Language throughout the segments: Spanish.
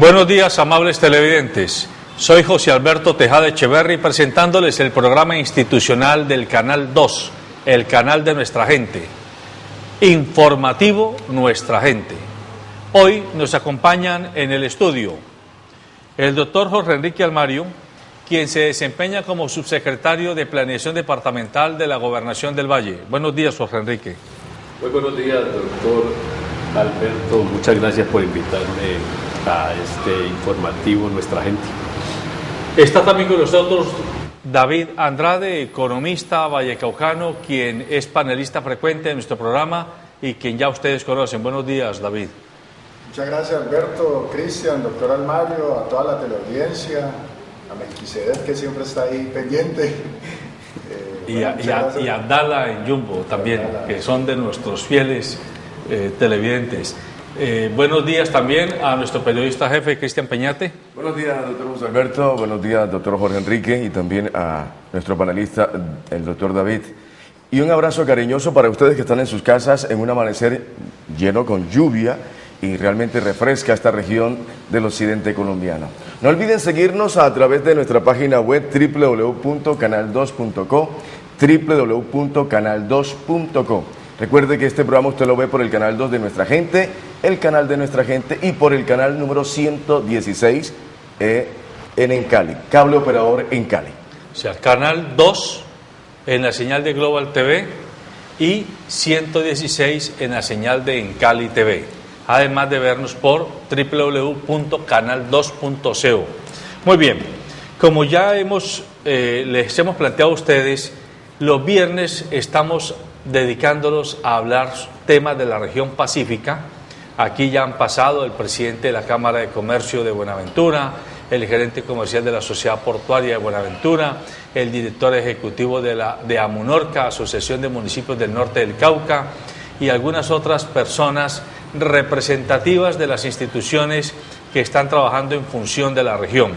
Buenos días, amables televidentes. Soy José Alberto Tejada Echeverri presentándoles el programa institucional del Canal 2, el canal de nuestra gente. Informativo Nuestra Gente. Hoy nos acompañan en el estudio el doctor Jorge Enrique Almario, quien se desempeña como subsecretario de Planeación Departamental de la Gobernación del Valle. Buenos días, Jorge Enrique. Muy buenos días, doctor Alberto. Muchas gracias por invitarme a este informativo Nuestra Gente. Está también con nosotros David Andrade, economista vallecaucano, quien es panelista frecuente de nuestro programa y quien ya ustedes conocen. Buenos días, David. Muchas gracias, Alberto, Cristian, doctor Almario, a toda la teleaudiencia, a Melquisedec, que siempre está ahí pendiente. Y a Dala en Jumbo también, que son de nuestros fieles televidentes. Buenos días también a nuestro periodista jefe, Cristian Peñate. Buenos días, doctor José Alberto. Buenos días, doctor Jorge Enrique, y también a nuestro panelista, el doctor David. Y un abrazo cariñoso para ustedes que están en sus casas en un amanecer lleno con lluvia y realmente refresca esta región del occidente colombiano. No olviden seguirnos a través de nuestra página web www.canal2.co, www.canal2.co. Recuerde que este programa usted lo ve por el canal 2 de Nuestra Gente, el canal de Nuestra Gente y por el canal número 116 en Cali, cable operador en Cali. O sea, canal 2 en la señal de Global TV y 116 en la señal de Encali TV. Además de vernos por www.canal2.co. Muy bien, como ya les hemos planteado a ustedes, los viernes estamos dedicándolos a hablar temas de la región pacífica. Aquí ya han pasado el presidente de la Cámara de Comercio de Buenaventura, el gerente comercial de la Sociedad Portuaria de Buenaventura, el director ejecutivo de Amunorca, Asociación de Municipios del Norte del Cauca, y algunas otras personas representativas de las instituciones que están trabajando en función de la región.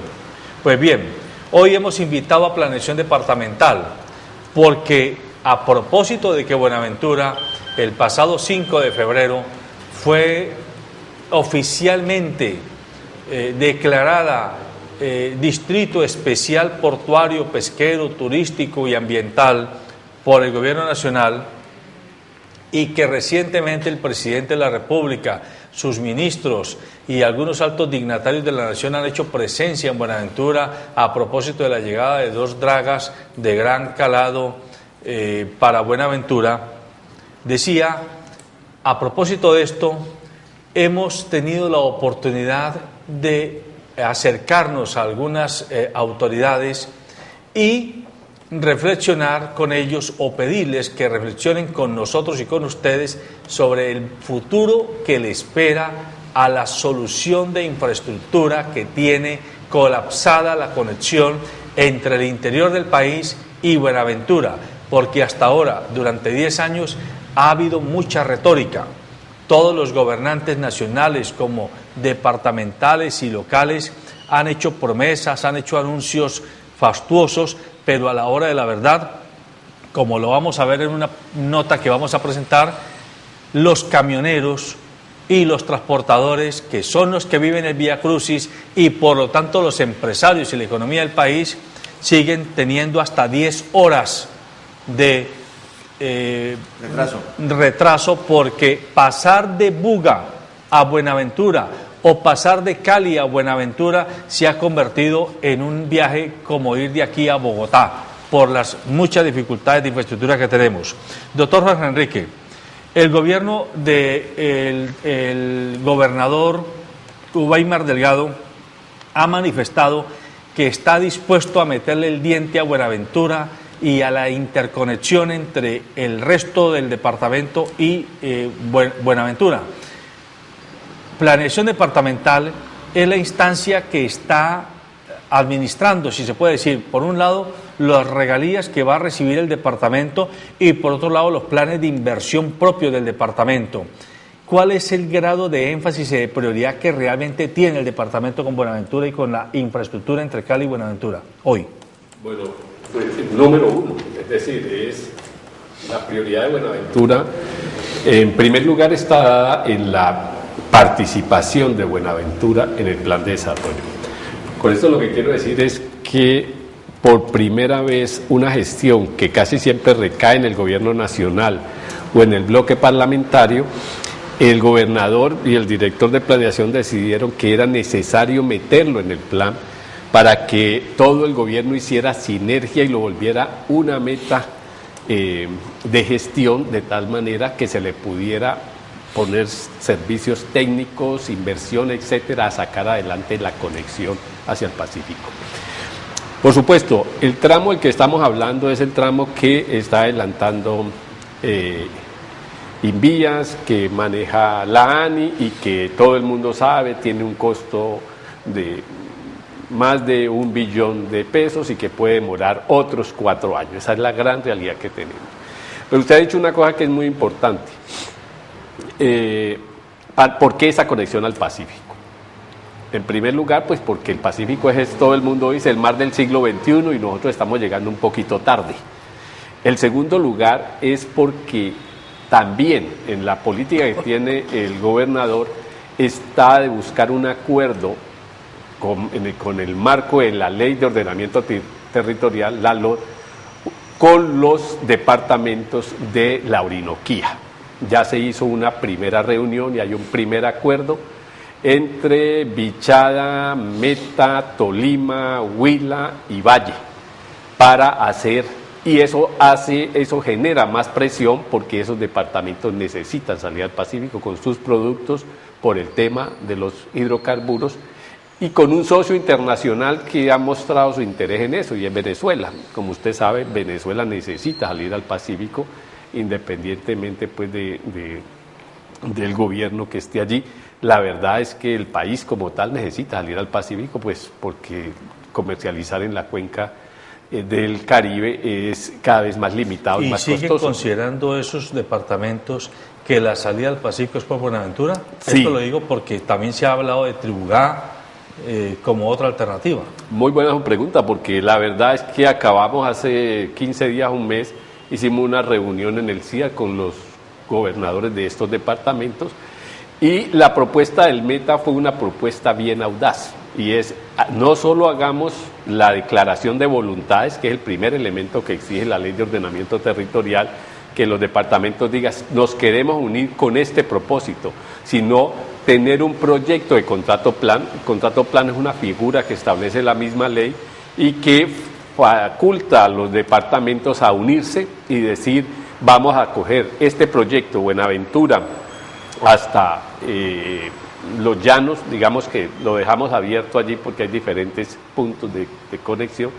Pues bien, hoy hemos invitado a Planeación Departamental porque a propósito de que Buenaventura el pasado 5 de febrero fue oficialmente declarada Distrito Especial Portuario, Pesquero, Turístico y Ambiental por el Gobierno Nacional, y que recientemente el presidente de la República, sus ministros y algunos altos dignatarios de la nación han hecho presencia en Buenaventura a propósito de la llegada de dos dragas de gran calado para Buenaventura. Decía, a propósito de esto, hemos tenido la oportunidad de acercarnos a algunas autoridades y reflexionar con ellos o pedirles que reflexionen con nosotros y con ustedes sobre el futuro que le espera a la solución de infraestructura que tiene colapsada la conexión entre el interior del país y Buenaventura, porque hasta ahora, durante 10 años, ha habido mucha retórica. Todos los gobernantes nacionales como departamentales y locales han hecho promesas, han hecho anuncios fastuosos, pero a la hora de la verdad, como lo vamos a ver en una nota que vamos a presentar, los camioneros y los transportadores, que son los que viven el Vía Crucis y por lo tanto los empresarios y la economía del país, siguen teniendo hasta 10 horas de retraso, porque pasar de Buga a Buenaventura o pasar de Cali a Buenaventura se ha convertido en un viaje como ir de aquí a Bogotá, por las muchas dificultades de infraestructura que tenemos. Doctor Jorge Enrique, el gobierno del gobernador Ubaymar Delgado ha manifestado que está dispuesto a meterle el diente a Buenaventura y a la interconexión entre el resto del departamento y Buenaventura. Planeación Departamental es la instancia que está administrando, si se puede decir, por un lado, las regalías que va a recibir el departamento y por otro lado, los planes de inversión propios del departamento. ¿Cuál es el grado de énfasis y de prioridad que realmente tiene el departamento con Buenaventura y con la infraestructura entre Cali y Buenaventura hoy? Bueno, pues, número uno, es decir, es la prioridad de Buenaventura. En primer lugar está dada en la participación de Buenaventura en el plan de desarrollo. Con esto lo que quiero decir es que por primera vez una gestión que casi siempre recae en el gobierno nacional o en el bloque parlamentario, el gobernador y el director de planeación decidieron que era necesario meterlo en el plan para que todo el gobierno hiciera sinergia y lo volviera una meta de gestión, de tal manera que se le pudiera poner servicios técnicos, inversión, etcétera, a sacar adelante la conexión hacia el Pacífico. Por supuesto, el tramo del que estamos hablando es el tramo que está adelantando Invías, que maneja la ANI y que todo el mundo sabe tiene un costo de más de 1 billón de pesos y que puede demorar otros 4 años. Esa es la gran realidad que tenemos. Pero usted ha dicho una cosa que es muy importante. ¿Por qué esa conexión al Pacífico? En primer lugar, pues porque el Pacífico es, todo el mundo dice, el mar del siglo XXI y nosotros estamos llegando un poquito tarde. El segundo lugar es porque también en la política que tiene el gobernador está de buscar un acuerdo con el marco de la Ley de Ordenamiento Territorial, la LOT, con los departamentos de la Orinoquía. Ya se hizo una primera reunión y hay un primer acuerdo entre Bichada, Meta, Tolima, Huila y Valle para hacer, y eso genera más presión porque esos departamentos necesitan salir al Pacífico con sus productos por el tema de los hidrocarburos y con un socio internacional que ha mostrado su interés en eso y es Venezuela. Como usted sabe, Venezuela necesita salir al Pacífico independientemente pues del gobierno que esté allí. La verdad es que el país como tal necesita salir al Pacífico, pues porque comercializar en la cuenca del Caribe es cada vez más limitado y más costoso. ¿Y siguen considerando esos departamentos que la salida al Pacífico es por Buenaventura? Sí. Esto lo digo porque también se ha hablado de Tribugá como otra alternativa. Muy buena su pregunta, porque la verdad es que acabamos hace 15 días, un mes, hicimos una reunión en el CIA con los gobernadores de estos departamentos y la propuesta del Meta fue una propuesta bien audaz y es, no solo hagamos la declaración de voluntades, que es el primer elemento que exige la Ley de Ordenamiento Territorial, que los departamentos digan, nos queremos unir con este propósito, sino tener un proyecto de contrato plan. El contrato plan es una figura que establece la misma ley y que faculta a los departamentos a unirse y decir, vamos a coger este proyecto Buenaventura hasta los llanos, digamos que lo dejamos abierto allí porque hay diferentes puntos de conexión,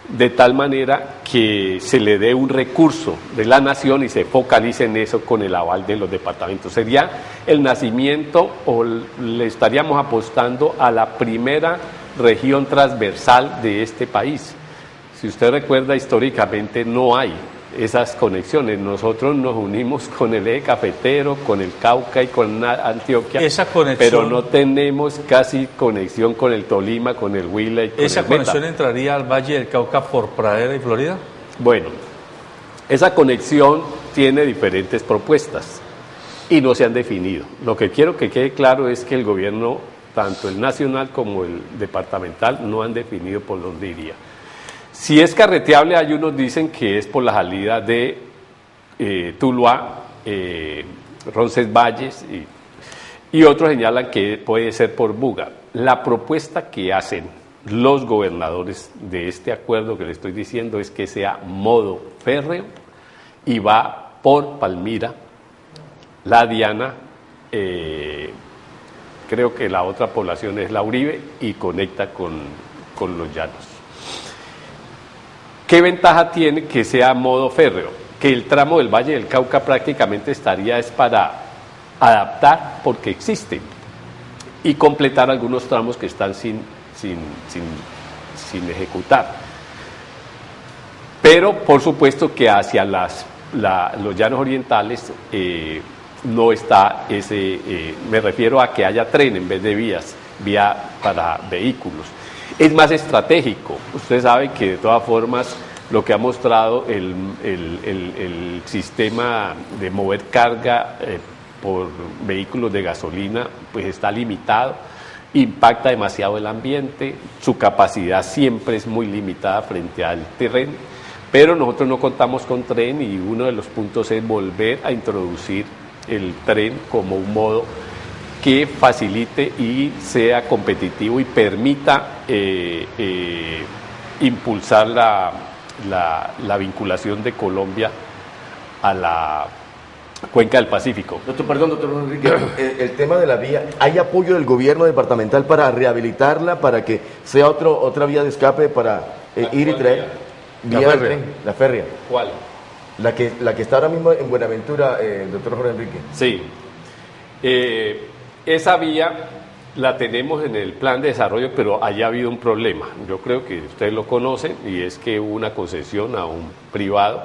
de tal manera que se le dé un recurso de la nación y se focalice en eso con el aval de los departamentos. Sería el nacimiento, o le estaríamos apostando a la primera región transversal de este país. Si usted recuerda, históricamente no hay esas conexiones. Nosotros nos unimos con el eje cafetero, con el Cauca y con Antioquia, pero no tenemos casi conexión con el Tolima, con el Huila y con el Meta. ¿Esa conexión entraría al Valle del Cauca por Pradera y Florida? Bueno, esa conexión tiene diferentes propuestas y no se han definido. Lo que quiero que quede claro es que el gobierno, tanto el nacional como el departamental, no han definido por dónde iría. Si es carreteable, hay unos dicen que es por la salida de Tuluá, Roncesvalles, y otros señalan que puede ser por Buga. La propuesta que hacen los gobernadores de este acuerdo que le estoy diciendo es que sea modo férreo y va por Palmira, La Diana, creo que la otra población es La Uribe y conecta con los llanos. ¿Qué ventaja tiene que sea modo férreo? Que el tramo del Valle del Cauca prácticamente estaría es para adaptar porque existe y completar algunos tramos que están sin ejecutar. Pero por supuesto que hacia los llanos orientales no está me refiero a que haya tren en vez de vía para vehículos. Es más estratégico. Usted sabe que de todas formas lo que ha mostrado el sistema de mover carga por vehículos de gasolina, pues está limitado, impacta demasiado el ambiente, su capacidad siempre es muy limitada frente al tren, pero nosotros no contamos con tren y uno de los puntos es volver a introducir el tren como un modo que facilite y sea competitivo y permita impulsar la vinculación de Colombia a la cuenca del Pacífico. Doctor Enrique, el tema de la vía, ¿hay apoyo del gobierno departamental para rehabilitarla, para que sea otra vía de escape para ir y traer? Vía del tren, la férrea. ¿Cuál? La que está ahora mismo en Buenaventura, doctor Jorge Enrique. Sí. Esa vía la tenemos en el plan de desarrollo, pero allá ha habido un problema. Yo creo que ustedes lo conocen, y es que hubo una concesión a un privado.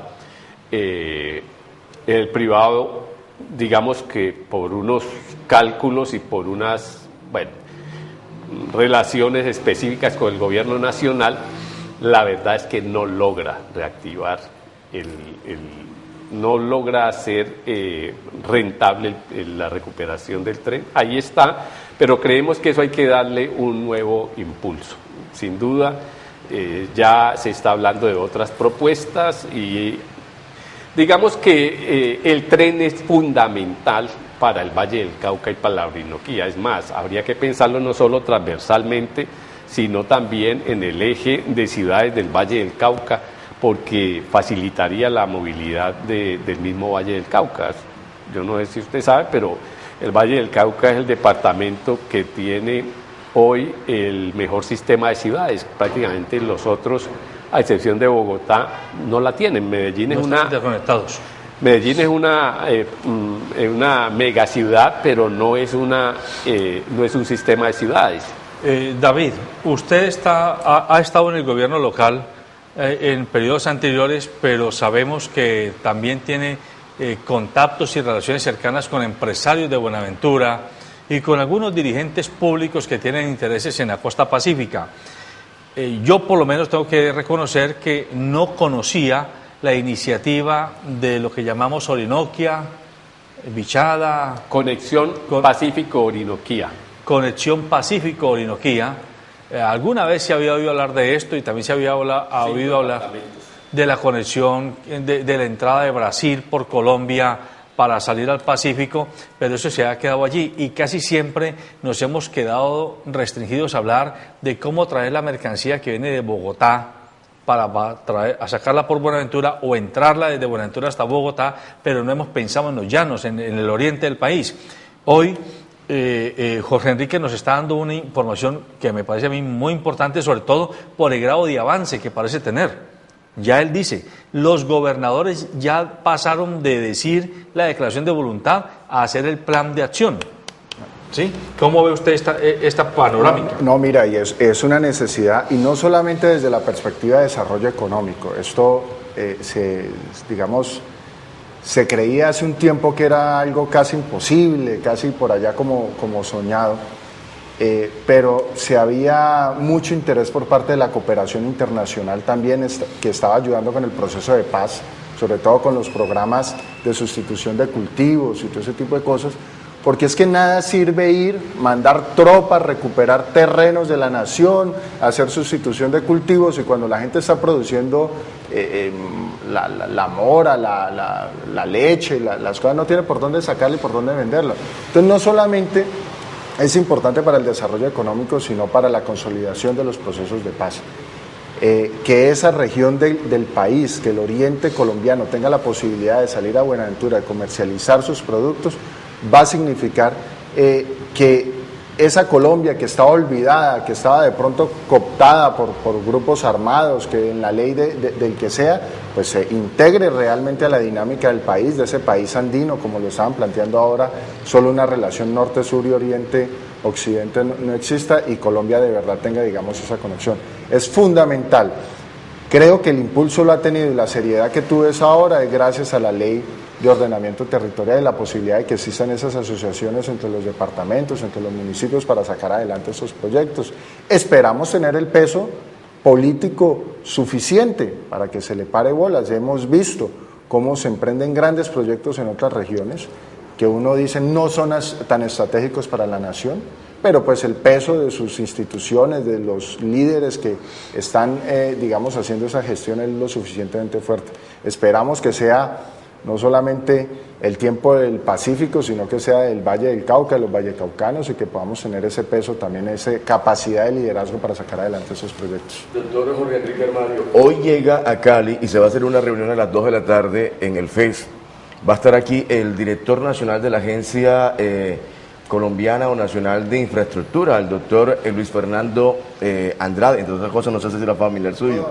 El privado, digamos que por unos cálculos y por unas relaciones específicas con el gobierno nacional, la verdad es que no logra reactivar no logra hacer rentable la recuperación del tren. Ahí está, pero creemos que eso hay que darle un nuevo impulso. Sin duda, ya se está hablando de otras propuestas y digamos que el tren es fundamental para el Valle del Cauca y para la Orinoquía. Es más, habría que pensarlo no solo transversalmente, sino también en el eje de ciudades del Valle del Cauca, porque facilitaría la movilidad del mismo Valle del Cauca. Yo no sé si usted sabe, pero el Valle del Cauca es el departamento que tiene hoy el mejor sistema de ciudades. Prácticamente los otros, a excepción de Bogotá, no la tienen. Medellín es una megaciudad, pero no es un sistema de ciudades. David, usted ha estado en el gobierno local en periodos anteriores, pero sabemos que también tiene contactos y relaciones cercanas con empresarios de Buenaventura y con algunos dirigentes públicos que tienen intereses en la costa pacífica. Yo por lo menos tengo que reconocer que no conocía la iniciativa de lo que llamamos Orinoquia, Bichada... Conexión Pacífico-Orinoquía. Conexión Pacífico-Orinoquía. Alguna vez se había oído hablar de esto y también se había oído hablar de la conexión de la entrada de Brasil por Colombia para salir al Pacífico, pero eso se ha quedado allí y casi siempre nos hemos quedado restringidos a hablar de cómo traer la mercancía que viene de Bogotá a sacarla por Buenaventura o entrarla desde Buenaventura hasta Bogotá, pero no hemos pensado en los llanos, en el oriente del país. Hoy Jorge Enrique nos está dando una información que me parece a mí muy importante, sobre todo por el grado de avance que parece tener. Ya él dice, los gobernadores ya pasaron de decir la declaración de voluntad a hacer el plan de acción. ¿Sí? ¿Cómo ve usted esta panorámica? No, mira, y es una necesidad, y no solamente desde la perspectiva de desarrollo económico. Esto, se creía hace un tiempo que era algo casi imposible, casi por allá como soñado, pero se había mucho interés por parte de la cooperación internacional también, que estaba ayudando con el proceso de paz, sobre todo con los programas de sustitución de cultivos y todo ese tipo de cosas, porque es que nada sirve mandar tropas, recuperar terrenos de la nación, hacer sustitución de cultivos, y cuando la gente está produciendo la mora, la leche, las cosas, no tiene por dónde sacarla y por dónde venderla. Entonces no solamente es importante para el desarrollo económico, sino para la consolidación de los procesos de paz. Que esa región del país, que el oriente colombiano tenga la posibilidad de salir a Buenaventura, de comercializar sus productos, va a significar que esa Colombia que estaba olvidada, que estaba de pronto cooptada por grupos armados, que en la ley del que sea, pues se integre realmente a la dinámica del país, de ese país andino, como lo estaban planteando ahora, solo una relación norte-sur y oriente-occidente no exista, y Colombia de verdad tenga, digamos, esa conexión. Es fundamental. Creo que el impulso lo ha tenido, y la seriedad que tú ves ahora es gracias a la ley de ordenamiento territorial y la posibilidad de que existan esas asociaciones entre los departamentos, entre los municipios, para sacar adelante esos proyectos. Esperamos tener el peso político suficiente para que se le pare bolas. Hemos visto cómo se emprenden grandes proyectos en otras regiones que uno dice no son tan estratégicos para la nación, pero pues el peso de sus instituciones, de los líderes que están, digamos, haciendo esa gestión es lo suficientemente fuerte. Esperamos que sea no solamente el tiempo del Pacífico, sino que sea del Valle del Cauca, de los vallecaucanos, y que podamos tener ese peso, también esa capacidad de liderazgo para sacar adelante esos proyectos. Doctor Jorge Enrique Armario, hoy llega a Cali y se va a hacer una reunión a las 2 de la tarde en el FES. Va a estar aquí el director nacional de la Agencia Colombiana o Nacional de Infraestructura, el doctor Luis Fernando Andrade, entre otras cosas, no sé si era familiar suyo.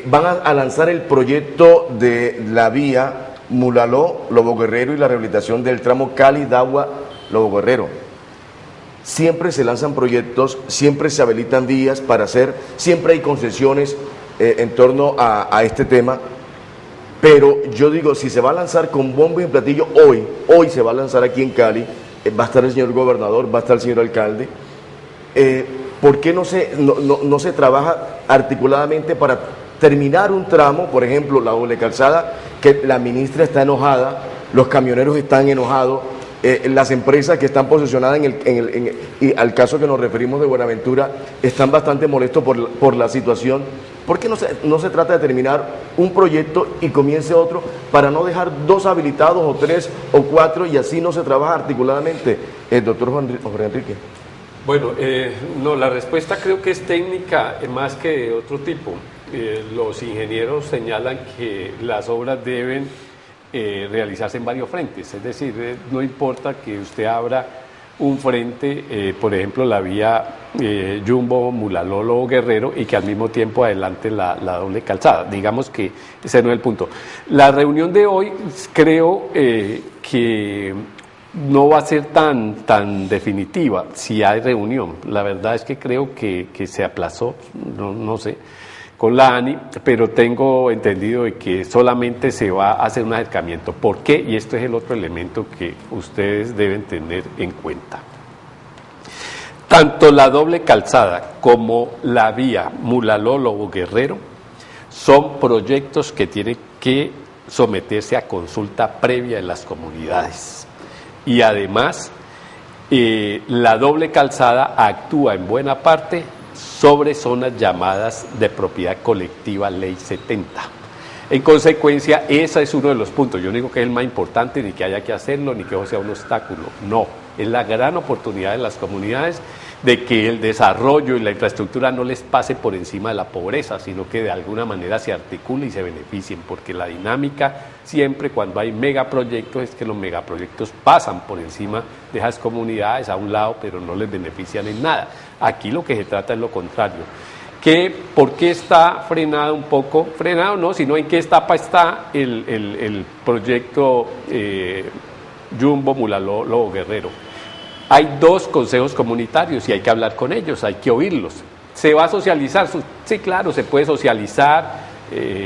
Van a lanzar el proyecto de la vía Mulaló-Lobo Guerrero y la rehabilitación del tramo Cali-Dagua-Lobo Guerrero. Siempre se lanzan proyectos, siempre se habilitan vías para hacer, siempre hay concesiones en torno a este tema, pero yo digo, si se va a lanzar con bombo y platillo hoy se va a lanzar aquí en Cali, va a estar el señor gobernador, va a estar el señor alcalde, ¿por qué no se trabaja articuladamente para terminar un tramo, por ejemplo, la doble calzada, que la ministra está enojada, los camioneros están enojados, las empresas que están posicionadas y al caso que nos referimos de Buenaventura, están bastante molestos por la situación? ¿Por qué no se trata de terminar un proyecto y comience otro para no dejar 2 habilitados o 3 o 4 y así no se trabaja articuladamente? Doctor Jorge Enrique. Bueno, no, la respuesta creo que es técnica más que de otro tipo. Los ingenieros señalan que las obras deben realizarse en varios frentes, es decir, no importa que usted abra un frente, por ejemplo la vía Jumbo-Mulaló-Lobo Guerrero, y que al mismo tiempo adelante la doble calzada. Digamos que ese no es el punto. La reunión de hoy creo que no va a ser tan definitiva si hay reunión. La verdad es que creo que se aplazó, no sé, con la ANI, pero tengo entendido de que solamente se va a hacer un acercamiento. ¿Por qué? Y esto es el otro elemento que ustedes deben tener en cuenta. Tanto la doble calzada como la vía Mulaló-Lobo Guerrero son proyectos que tienen que someterse a consulta previa de las comunidades. Y además, la doble calzada actúa en buena parte sobre zonas llamadas de propiedad colectiva Ley 70. En consecuencia, ese es uno de los puntos. Yo no digo que es el más importante, ni que haya que hacerlo, ni que eso sea un obstáculo. No, es la gran oportunidad de las comunidades de que el desarrollo y la infraestructura no les pase por encima de la pobreza, sino que de alguna manera se articule y se beneficien, porque la dinámica siempre cuando hay megaproyectos es que los megaproyectos pasan por encima de esas comunidades a un lado, pero no les benefician en nada. Aquí lo que se trata es lo contrario. ¿Por qué está frenado un poco? Frenado no, sino en qué etapa está el proyecto Jumbo-Mulaló-Lobo Guerrero. Hay 2 consejos comunitarios y hay que hablar con ellos, hay que oírlos. ¿Se va a socializar? Sí, claro, se puede socializar,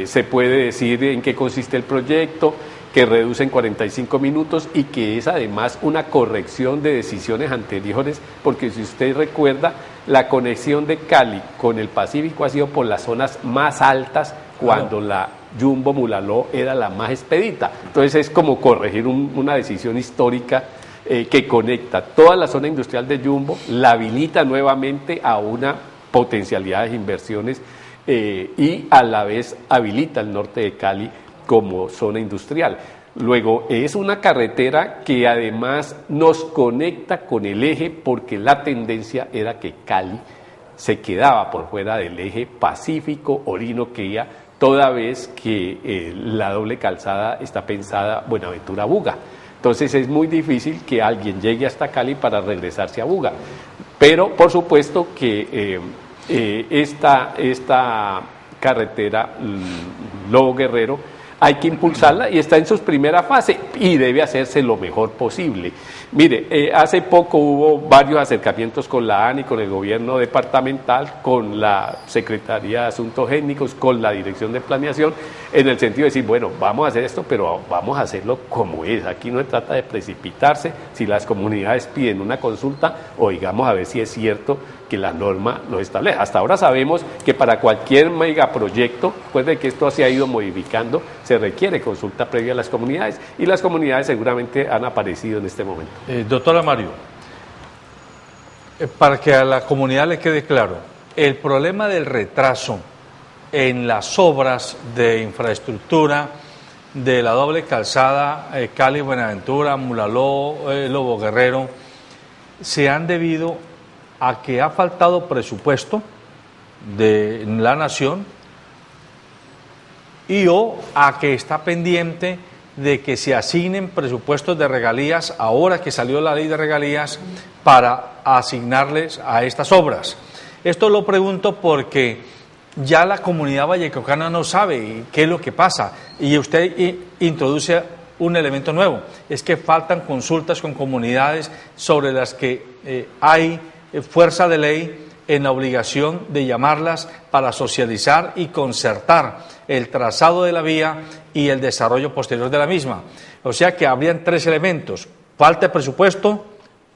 se puede decir en qué consiste el proyecto, que reduce en 45 minutos y que es además una corrección de decisiones anteriores, porque si usted recuerda, la conexión de Cali con el Pacífico ha sido por las zonas más altas cuando la Jumbo Mulaló era la más expedita. Entonces es como corregir una decisión histórica que conecta toda la zona industrial de Jumbo, la habilita nuevamente a una potencialidad de inversiones y a la vez habilita el norte de Cali como zona industrial. Luego, es una carretera que además nos conecta con el eje, porque la tendencia era que Cali se quedaba por fuera del eje Pacífico-Orinoquía, toda vez que la doble calzada está pensada Buenaventura-Buga. Entonces es muy difícil que alguien llegue hasta Cali para regresarse a Buga. Pero por supuesto que esta carretera Lobo Guerrero hay que impulsarla y está en su primera fase y debe hacerse lo mejor posible. Mire, hace poco hubo varios acercamientos con la ANI, con el gobierno departamental, con la Secretaría de Asuntos Étnicos, con la Dirección de Planeación, en el sentido de decir, bueno, vamos a hacer esto, pero vamos a hacerlo como es. Aquí no se trata de precipitarse. Si las comunidades piden una consulta, oigamos a ver si es cierto que la norma lo establece. Hasta ahora sabemos que para cualquier megaproyecto, después de que esto se ha ido modificando, se se requiere consulta previa a las comunidades y las comunidades seguramente han aparecido en este momento. Doctora Mario, para que a la comunidad le quede claro, el problema del retraso en las obras de infraestructura de la doble calzada Cali-Buenaventura, Mulaló, Lobo Guerrero, se han debido a que ha faltado presupuesto de la nación y o a que está pendiente de que se asignen presupuestos de regalías ahora que salió la ley de regalías para asignarles a estas obras. Esto lo pregunto porque ya la comunidad vallecaucana no sabe qué es lo que pasa y usted introduce un elemento nuevo, es que faltan consultas con comunidades sobre las que hay fuerza de ley en la obligación de llamarlas para socializar y concertar el trazado de la vía y el desarrollo posterior de la misma. O sea que habrían tres elementos: falta de presupuesto,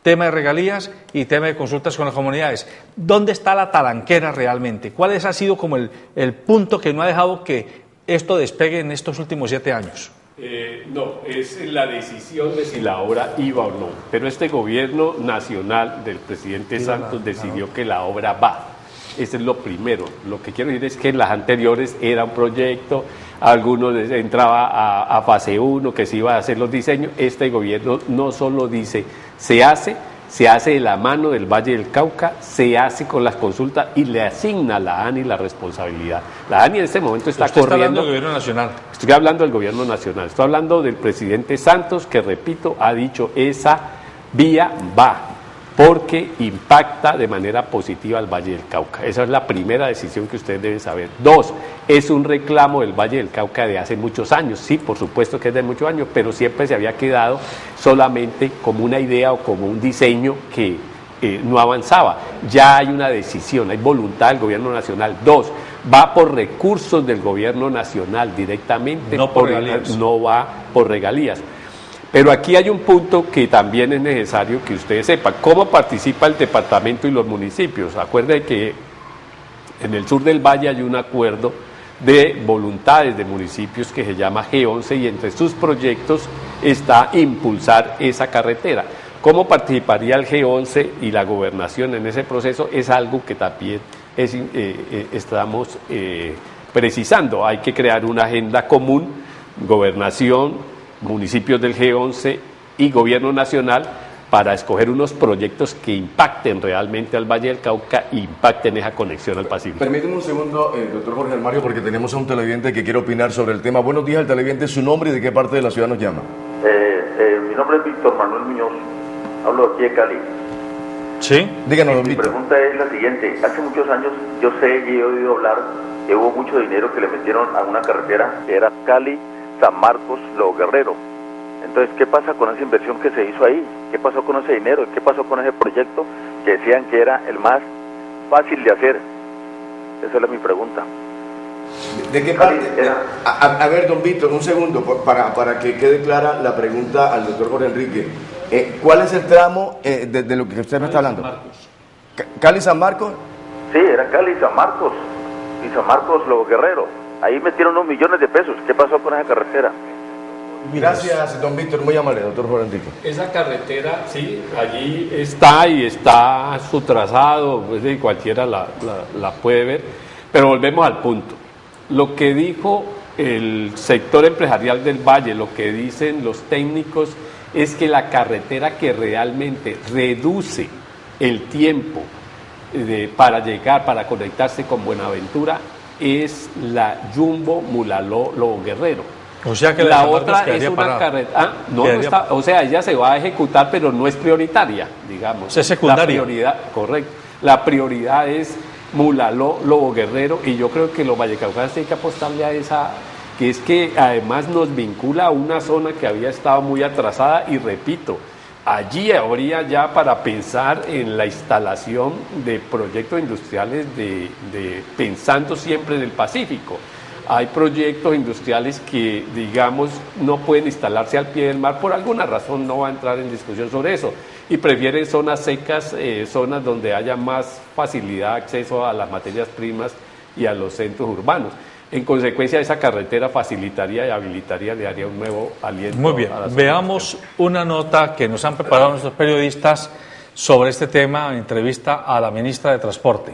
tema de regalías y tema de consultas con las comunidades. ¿Dónde está la talanquera realmente? ¿Cuál ha sido como el punto que no ha dejado que esto despegue en estos últimos 7 años? No, es la decisión de si la obra iba o no, pero este gobierno nacional del presidente Santos decidió que la obra va. Eso es lo primero. Lo que quiero decir es que en las anteriores era un proyecto, algunos entraba a fase 1, que se iba a hacer los diseños. Este gobierno no solo dice, se hace de la mano del Valle del Cauca, se hace con las consultas y le asigna a la ANI la responsabilidad. La ANI en este momento está corriendo. Está hablando del gobierno nacional. Estoy hablando del gobierno nacional, estoy hablando del presidente Santos, que repito, ha dicho esa vía va, porque impacta de manera positiva al Valle del Cauca. Esa es la primera decisión que ustedes deben saber. 2, es un reclamo del Valle del Cauca de hace muchos años. Sí, por supuesto que es de muchos años, pero siempre se había quedado solamente como una idea o como un diseño que no avanzaba. Ya hay una decisión, hay voluntad del gobierno nacional. 2, va por recursos del gobierno nacional directamente, no por regalías. No va por regalías. Pero aquí hay un punto que también es necesario que ustedes sepan, cómo participa el departamento y los municipios. Acuérdense que en el sur del valle hay un acuerdo de voluntades de municipios que se llama G11 y entre sus proyectos está impulsar esa carretera. ¿Cómo participaría el G11 y la gobernación en ese proceso? Es algo que también estamos precisando. Hay que crear una agenda común, gobernación, municipios del G11 y gobierno nacional para escoger unos proyectos que impacten realmente al Valle del Cauca e impacten esa conexión al Pacífico. Permíteme un segundo, doctor Jorge Mario, porque tenemos a un televidente que quiere opinar sobre el tema. Buenos días al televidente, su nombre y de qué parte de la ciudad nos llama. Mi nombre es Víctor Manuel Muñoz, hablo aquí de Cali. Sí. Díganos, don Mi Víctor. pregunta es la siguiente: hace muchos años yo sé y he oído hablar que hubo mucho dinero que le metieron a una carretera que era Cali, San Marcos, Lobo Guerrero. Entonces, ¿qué pasa con esa inversión que se hizo ahí? ¿Qué pasó con ese dinero? ¿Qué pasó con ese proyecto que decían que era el más fácil de hacer? Esa es mi pregunta. ¿De qué parte? A ver, don Víctor, un segundo, para que quede clara la pregunta al doctor Jorge Enrique. ¿Cuál es el tramo de lo que usted me está hablando? ¿Cali San Marcos? Sí, era Cali, San Marcos y San Marcos, Lobo Guerrero. Ahí metieron unos millones de pesos. ¿Qué pasó con esa carretera? Gracias, don Víctor, muy amable, doctor Jorge Enrique. Esa carretera, sí, allí está y está su trazado, pues cualquiera la puede ver, pero volvemos al punto. Lo que dijo el sector empresarial del Valle, lo que dicen los técnicos, es que la carretera que realmente reduce el tiempo para llegar, para conectarse con Buenaventura, es la Jumbo Mulaló Lobo Guerrero. O sea que la otra es una carretera, no está, o sea, ella se va a ejecutar, pero no es prioritaria, digamos. Es secundaria. La prioridad, correcto. La prioridad es Mulaló, Lobo Guerrero, y yo creo que los vallecaucanos tienen que apostarle a esa, que es que además nos vincula a una zona que había estado muy atrasada, y repito, allí habría ya para pensar en la instalación de proyectos industriales pensando siempre en el Pacífico. Hay proyectos industriales que, digamos, no pueden instalarse al pie del mar, por alguna razón no va a entrar en discusión sobre eso, y prefieren zonas secas, zonas donde haya más facilidad de acceso a las materias primas y a los centros urbanos. En consecuencia, esa carretera facilitaría y habilitaría, le daría un nuevo aliento. Muy bien, veamos una nota que nos han preparado nuestros periodistas sobre este tema en entrevista a la ministra de Transporte.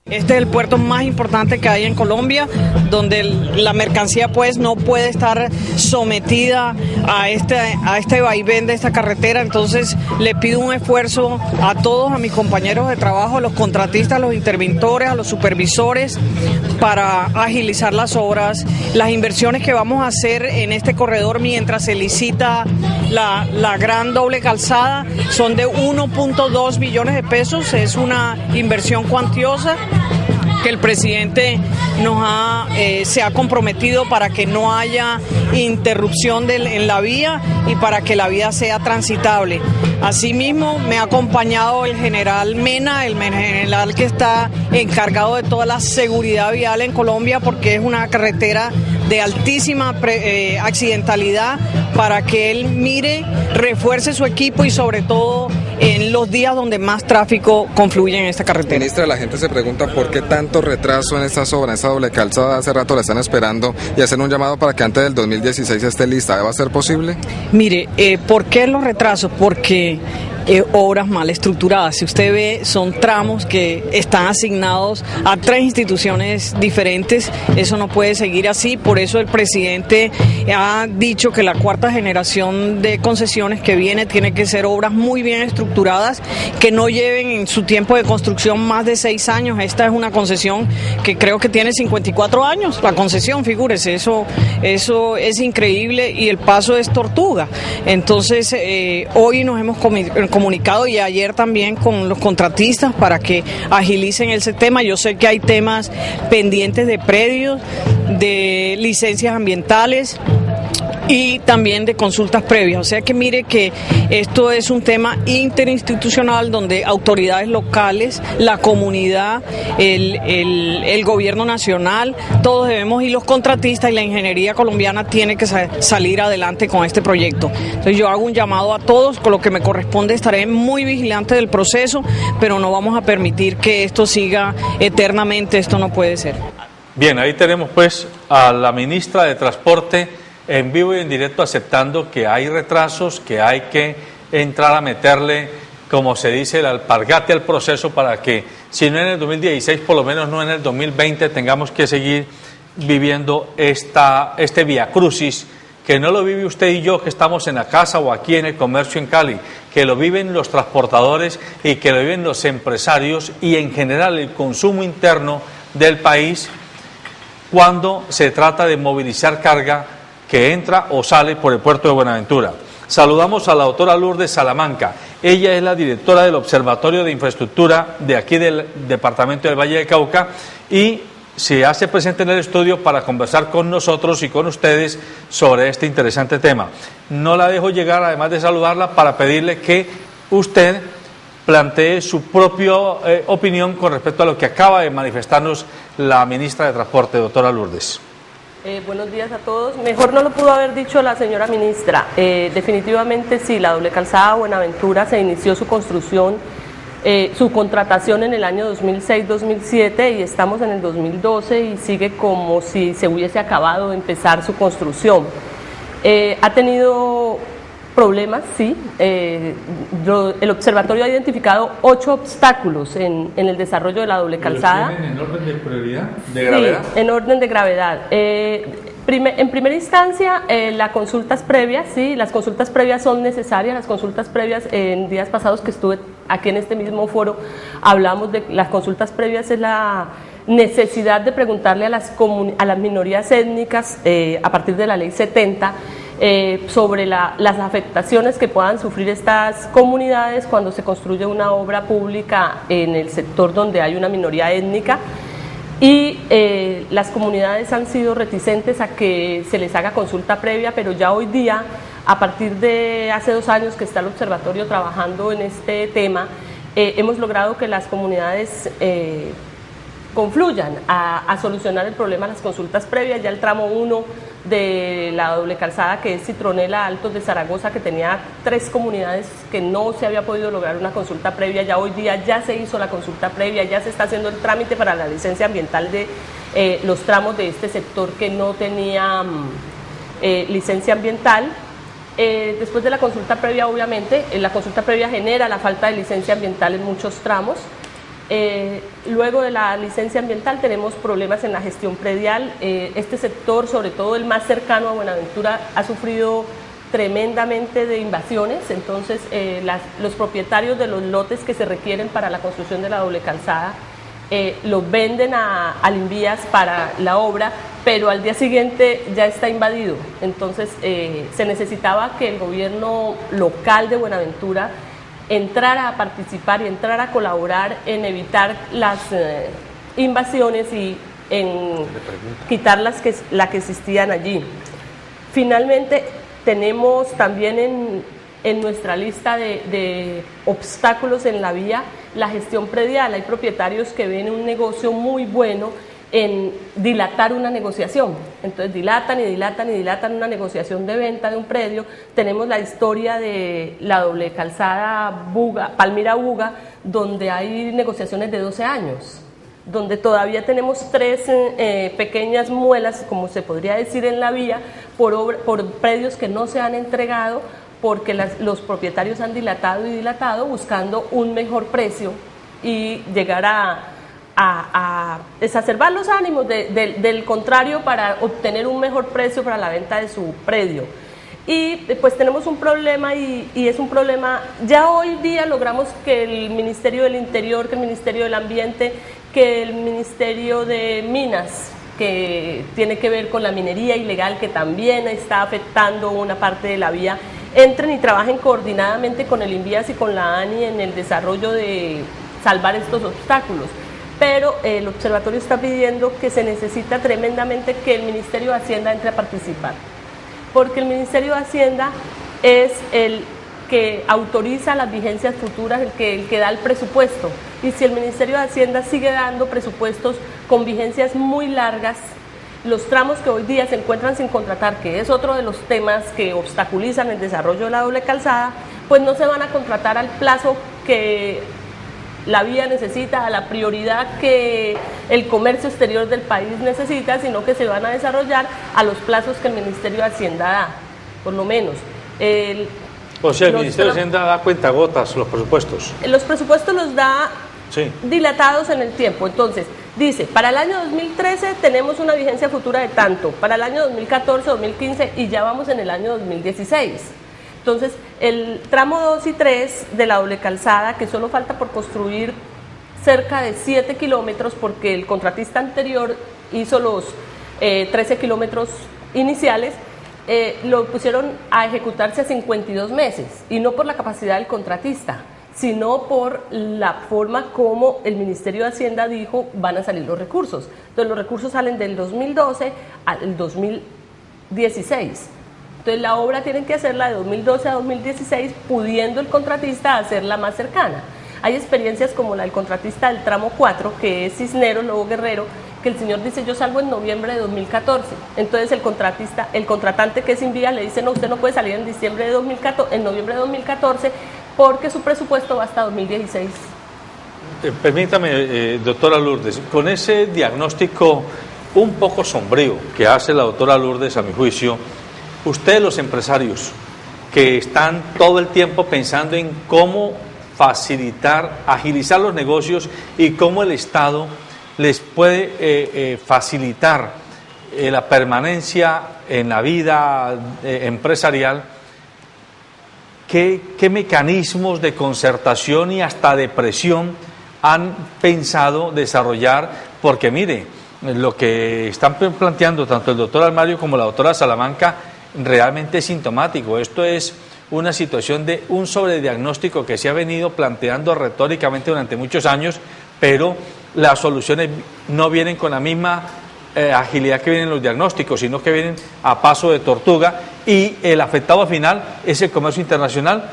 Este es el puerto más importante que hay en Colombia, donde la mercancía pues no puede estar sometida a este vaivén de esta carretera. Entonces le pido un esfuerzo a todos, a mis compañeros de trabajo, a los contratistas, a los interventores, a los supervisores, para agilizar las obras, las inversiones que vamos a hacer en este corredor mientras se licita la gran doble calzada son de 1.2 billones de pesos. Es una inversión cuantiosa que el presidente se ha comprometido para que no haya interrupción en la vía y para que la vía sea transitable. Asimismo, me ha acompañado el general Mena, el general que está encargado de toda la seguridad vial en Colombia, porque es una carretera de altísima accidentalidad, para que él mire, refuerce su equipo y sobre todo en los días donde más tráfico confluye en esta carretera. Ministra, la gente se pregunta por qué tanto retraso en estas obras, en esta doble calzada. Hace rato la están esperando y hacen un llamado para que antes del 2016 esté lista. ¿Va a ser posible? Mire, ¿por qué los retrasos? Porque obras mal estructuradas. Si usted ve, son tramos que están asignados a 3 instituciones diferentes. Eso no puede seguir así. Por eso el presidente ha dicho que la 4ª generación de concesiones que viene tiene que ser obras muy bien estructuradas, que no lleven en su tiempo de construcción más de 6 años. Esta es una concesión que creo que tiene 54 años. La concesión, figúrese, eso es increíble, y el paso es Tortuga. Entonces, hoy nos hemos comunicado, y ayer también, con los contratistas para que agilicen ese tema. Yo sé que hay temas pendientes de predios, de licencias ambientales y también de consultas previas. O sea que mire que esto es un tema interinstitucional donde autoridades locales, la comunidad, el gobierno nacional, todos debemos, y los contratistas y la ingeniería colombiana tiene que salir adelante con este proyecto. Entonces yo hago un llamado a todos, con lo que me corresponde estaré muy vigilante del proceso, pero no vamos a permitir que esto siga eternamente, esto no puede ser. Bien, ahí tenemos pues a la ministra de Transporte en vivo y en directo aceptando que hay retrasos, que hay que entrar a meterle, como se dice, el alpargate al proceso para que, si no en el 2016, por lo menos no en el 2020, tengamos que seguir viviendo este viacrucis, que no lo vive usted y yo que estamos en la casa o aquí en el comercio en Cali, que lo viven los transportadores y que lo viven los empresarios y en general el consumo interno del país cuando se trata de movilizar carga que entra o sale por el puerto de Buenaventura. Saludamos a la doctora Lourdes Salamanca. Ella es la directora del Observatorio de Infraestructura de aquí del departamento del Valle del Cauca y se hace presente en el estudio para conversar con nosotros y con ustedes sobre este interesante tema. No la dejo llegar, además de saludarla, para pedirle que usted plantee su propia opinión con respecto a lo que acaba de manifestarnos la ministra de Transporte, doctora Lourdes. Buenos días a todos. Mejor no lo pudo haber dicho la señora ministra. Definitivamente sí, la doble calzada Buenaventura se inició su construcción, su contratación en el año 2006-2007 y estamos en el 2012 y sigue como si se hubiese acabado de empezar su construcción. Ha tenido problemas, sí. El observatorio ha identificado 8 obstáculos en el desarrollo de la doble calzada. ¿Los tienen en orden de prioridad, de gravedad? Sí, en orden de gravedad. En primera instancia, las consultas previas, sí, las consultas previas son necesarias. Las consultas previas, en días pasados que estuve aquí en este mismo foro, hablamos de las consultas previas, es la necesidad de preguntarle a las minorías étnicas a partir de la ley 70 sobre las afectaciones que puedan sufrir estas comunidades cuando se construye una obra pública en el sector donde hay una minoría étnica, y las comunidades han sido reticentes a que se les haga consulta previa, pero ya hoy día, a partir de hace 2 años que está el observatorio trabajando en este tema, hemos logrado que las comunidades confluyan a solucionar el problema de las consultas previas. Ya el tramo 1 de la doble calzada, que es Citronela Altos de Zaragoza, que tenía 3 comunidades que no se había podido lograr una consulta previa, ya hoy día ya se hizo la consulta previa, ya se está haciendo el trámite para la licencia ambiental los tramos de este sector que no tenían licencia ambiental. Después de la consulta previa, obviamente, la consulta previa genera la falta de licencia ambiental en muchos tramos. Luego de la licencia ambiental tenemos problemas en la gestión predial. Este sector, sobre todo el más cercano a Buenaventura, ha sufrido tremendamente de invasiones. Entonces los propietarios de los lotes que se requieren para la construcción de la doble calzada los venden al Invías para la obra, pero al día siguiente ya está invadido. Entonces se necesitaba que el gobierno local de Buenaventura entrara a participar y entrara a colaborar en evitar las invasiones y en quitar las que existían allí. Finalmente tenemos también en nuestra lista de obstáculos en la vía la gestión predial. Hay propietarios que ven un negocio muy bueno en dilatar una negociación, entonces dilatan y dilatan y dilatan una negociación de venta de un predio. Tenemos la historia de la doble calzada Palmira-Buga, donde hay negociaciones de 12 años, donde todavía tenemos 3 pequeñas muelas, como se podría decir, en la vía, por predios que no se han entregado, porque los propietarios han dilatado y dilatado buscando un mejor precio y llegar a exacerbar los ánimos del contrario para obtener un mejor precio para la venta de su predio. Y pues tenemos un problema y es un problema, ya hoy día logramos que el Ministerio del Interior, que el Ministerio del Ambiente, que el Ministerio de Minas, que tiene que ver con la minería ilegal, que también está afectando una parte de la vía, entren y trabajen coordinadamente con el Invías y con la ANI en el desarrollo de salvar estos obstáculos. Pero el observatorio está pidiendo que se necesita tremendamente que el Ministerio de Hacienda entre a participar, porque el Ministerio de Hacienda es el que autoriza las vigencias futuras, el que da el presupuesto, y si el Ministerio de Hacienda sigue dando presupuestos con vigencias muy largas, los tramos que hoy día se encuentran sin contratar, que es otro de los temas que obstaculizan el desarrollo de la doble calzada, pues no se van a contratar al plazo que la vía necesita, a la prioridad que el comercio exterior del país necesita, sino que se van a desarrollar a los plazos que el Ministerio de Hacienda da, por lo menos. O sea, el Ministerio de Hacienda da cuentagotas los presupuestos. Los presupuestos los da dilatados en el tiempo. Entonces, dice, para el año 2013 tenemos una vigencia futura de tanto, para el año 2014, 2015 y ya vamos en el año 2016. Entonces, el tramo 2 y 3 de la doble calzada, que solo falta por construir cerca de 7 kilómetros, porque el contratista anterior hizo los 13 kilómetros iniciales, lo pusieron a ejecutarse a 52 meses, y no por la capacidad del contratista, sino por la forma como el Ministerio de Hacienda dijo van a salir los recursos. Entonces, los recursos salen del 2012 al 2016. Entonces, la obra tienen que hacerla de 2012 a 2016, pudiendo el contratista hacerla más cercana. Hay experiencias como la del contratista del tramo 4, que es Cisneros, Lobo Guerrero, que el señor dice, yo salgo en noviembre de 2014. Entonces, el contratante, que es Invías, le dice, no, usted no puede salir en noviembre de 2014, porque su presupuesto va hasta 2016. Permítame, doctora Lourdes, con ese diagnóstico un poco sombrío que hace la doctora Lourdes, a mi juicio, ustedes, los empresarios que están todo el tiempo pensando en cómo facilitar, agilizar los negocios y cómo el Estado les puede facilitar la permanencia en la vida empresarial, ¿qué mecanismos de concertación y hasta de presión han pensado desarrollar? Porque mire, lo que están planteando tanto el doctor Almario como la doctora Salamanca realmente es sintomático. Esto es una situación de un sobrediagnóstico que se ha venido planteando retóricamente durante muchos años, pero las soluciones no vienen con la misma agilidad que vienen los diagnósticos, sino que vienen a paso de tortuga, y el afectado final es el comercio internacional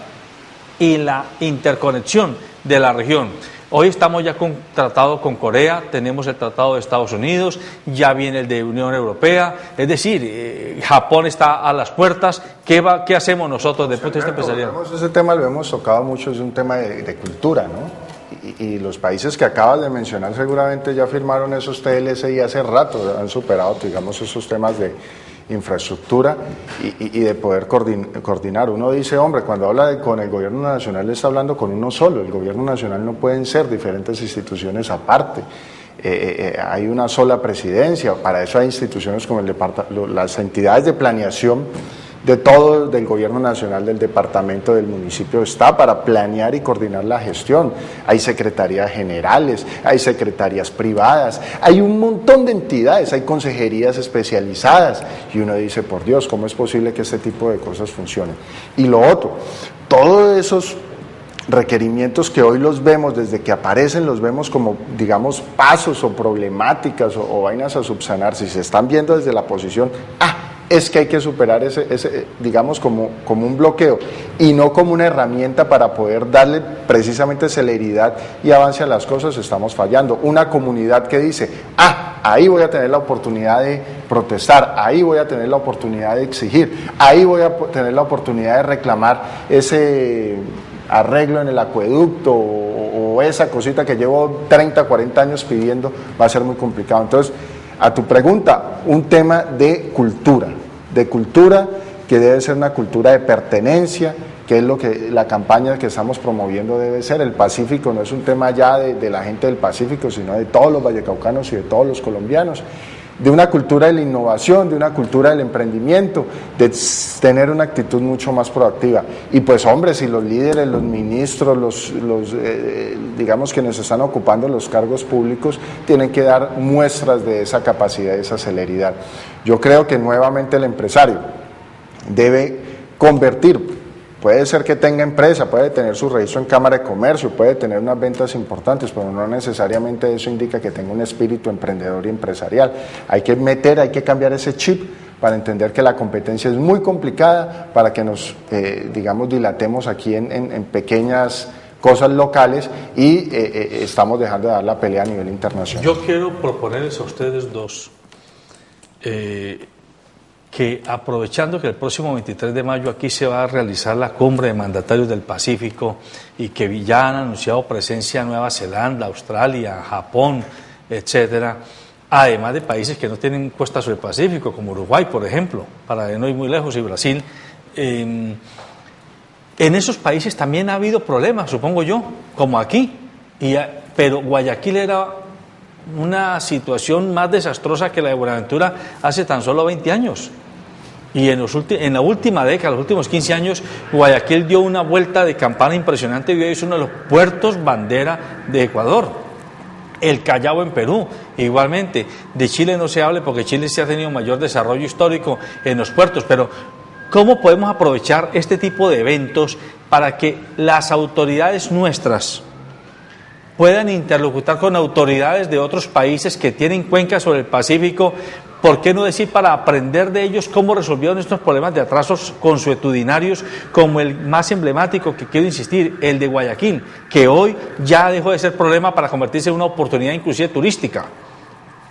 y la interconexión de la región. Hoy estamos ya con tratado con Corea, tenemos el tratado de Estados Unidos, ya viene el de Unión Europea, es decir, Japón está a las puertas. ¿Qué hacemos nosotros desde el punto de vista empresarial? Ese tema lo hemos tocado mucho, es un tema de cultura, ¿no? y los países que acabas de mencionar seguramente ya firmaron esos TLC y hace rato han superado, digamos, esos temas de infraestructura y de poder coordinar. Uno dice, hombre, cuando habla con el gobierno nacional está hablando con uno solo. El gobierno nacional no pueden ser diferentes instituciones aparte. Hay una sola presidencia, para eso hay instituciones como las entidades de planeación de todo, del gobierno nacional, del departamento, del municipio, está para planear y coordinar la gestión. Hay secretarías generales, hay secretarías privadas, hay un montón de entidades, hay consejerías especializadas, y uno dice, por Dios, ¿cómo es posible que este tipo de cosas funcionen? Y lo otro, todos esos requerimientos que hoy los vemos, desde que aparecen, los vemos como, digamos, pasos o problemáticas o vainas a subsanar, si se están viendo desde la posición, es que hay que superar ese digamos, como un bloqueo y no como una herramienta para poder darle precisamente celeridad y avance a las cosas, estamos fallando. Una comunidad que dice, ahí voy a tener la oportunidad de protestar, ahí voy a tener la oportunidad de exigir, ahí voy a tener la oportunidad de reclamar ese arreglo en el acueducto o esa cosita que llevo 30, 40 años pidiendo, va a ser muy complicado. Entonces, a tu pregunta, un tema de cultura que debe ser una cultura de pertenencia, que es lo que la campaña que estamos promoviendo debe ser. El Pacífico no es un tema ya de la gente del Pacífico, sino de todos los vallecaucanos y de todos los colombianos. De una cultura de la innovación, de una cultura del emprendimiento, de tener una actitud mucho más proactiva. Y pues hombre, si los líderes, los ministros, digamos quienes están ocupando los cargos públicos, tienen que dar muestras de esa capacidad, de esa celeridad. Yo creo que nuevamente el empresario debe convertir. Puede ser que tenga empresa, puede tener su registro en Cámara de Comercio, puede tener unas ventas importantes, pero no necesariamente eso indica que tenga un espíritu emprendedor y empresarial. Hay que cambiar ese chip para entender que la competencia es muy complicada, para que nos, digamos, dilatemos aquí en pequeñas cosas locales y estamos dejando de dar la pelea a nivel internacional. Yo quiero proponerles a ustedes dos que aprovechando que el próximo 23 de mayo aquí se va a realizar la cumbre de mandatarios del Pacífico y que ya han anunciado presencia en Nueva Zelanda, Australia, Japón, etcétera, además de países que no tienen costa sobre el Pacífico, como Uruguay, por ejemplo, para no ir muy lejos, y Brasil, en esos países también ha habido problemas, supongo yo, como aquí, pero Guayaquil era una situación más desastrosa que la de Buenaventura hace tan solo 20 años. Y en la última década, los últimos 15 años, Guayaquil dio una vuelta de campana impresionante y hoy es uno de los puertos bandera de Ecuador. El Callao en Perú, igualmente. De Chile no se hable porque Chile sí ha tenido mayor desarrollo histórico en los puertos, pero ¿cómo podemos aprovechar este tipo de eventos para que las autoridades nuestras puedan interlocutar con autoridades de otros países que tienen cuencas sobre el Pacífico? ¿Por qué no decir para aprender de ellos cómo resolvieron estos problemas de atrasos consuetudinarios, como el más emblemático, que quiero insistir, el de Guayaquil, que hoy ya dejó de ser problema para convertirse en una oportunidad inclusive turística?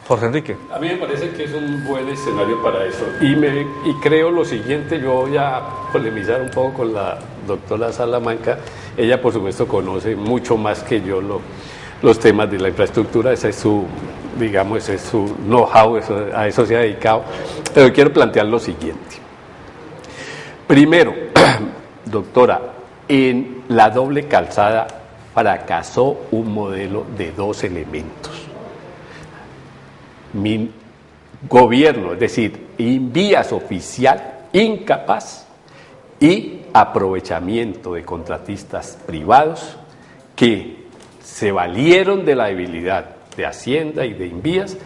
Jorge Enrique. A mí me parece que es un buen escenario para eso. Y creo lo siguiente, yo voy a polemizar un poco con la doctora Salamanca. Ella, por supuesto, conoce mucho más que yo los temas de la infraestructura, ese es su, digamos, ese es su know-how, a eso se ha dedicado. Pero quiero plantear lo siguiente. Primero, doctora, en la doble calzada fracasó un modelo de dos elementos. Mi gobierno, es decir, vías oficial incapaz y aprovechamiento de contratistas privados que se valieron de la debilidad de Hacienda y de Invías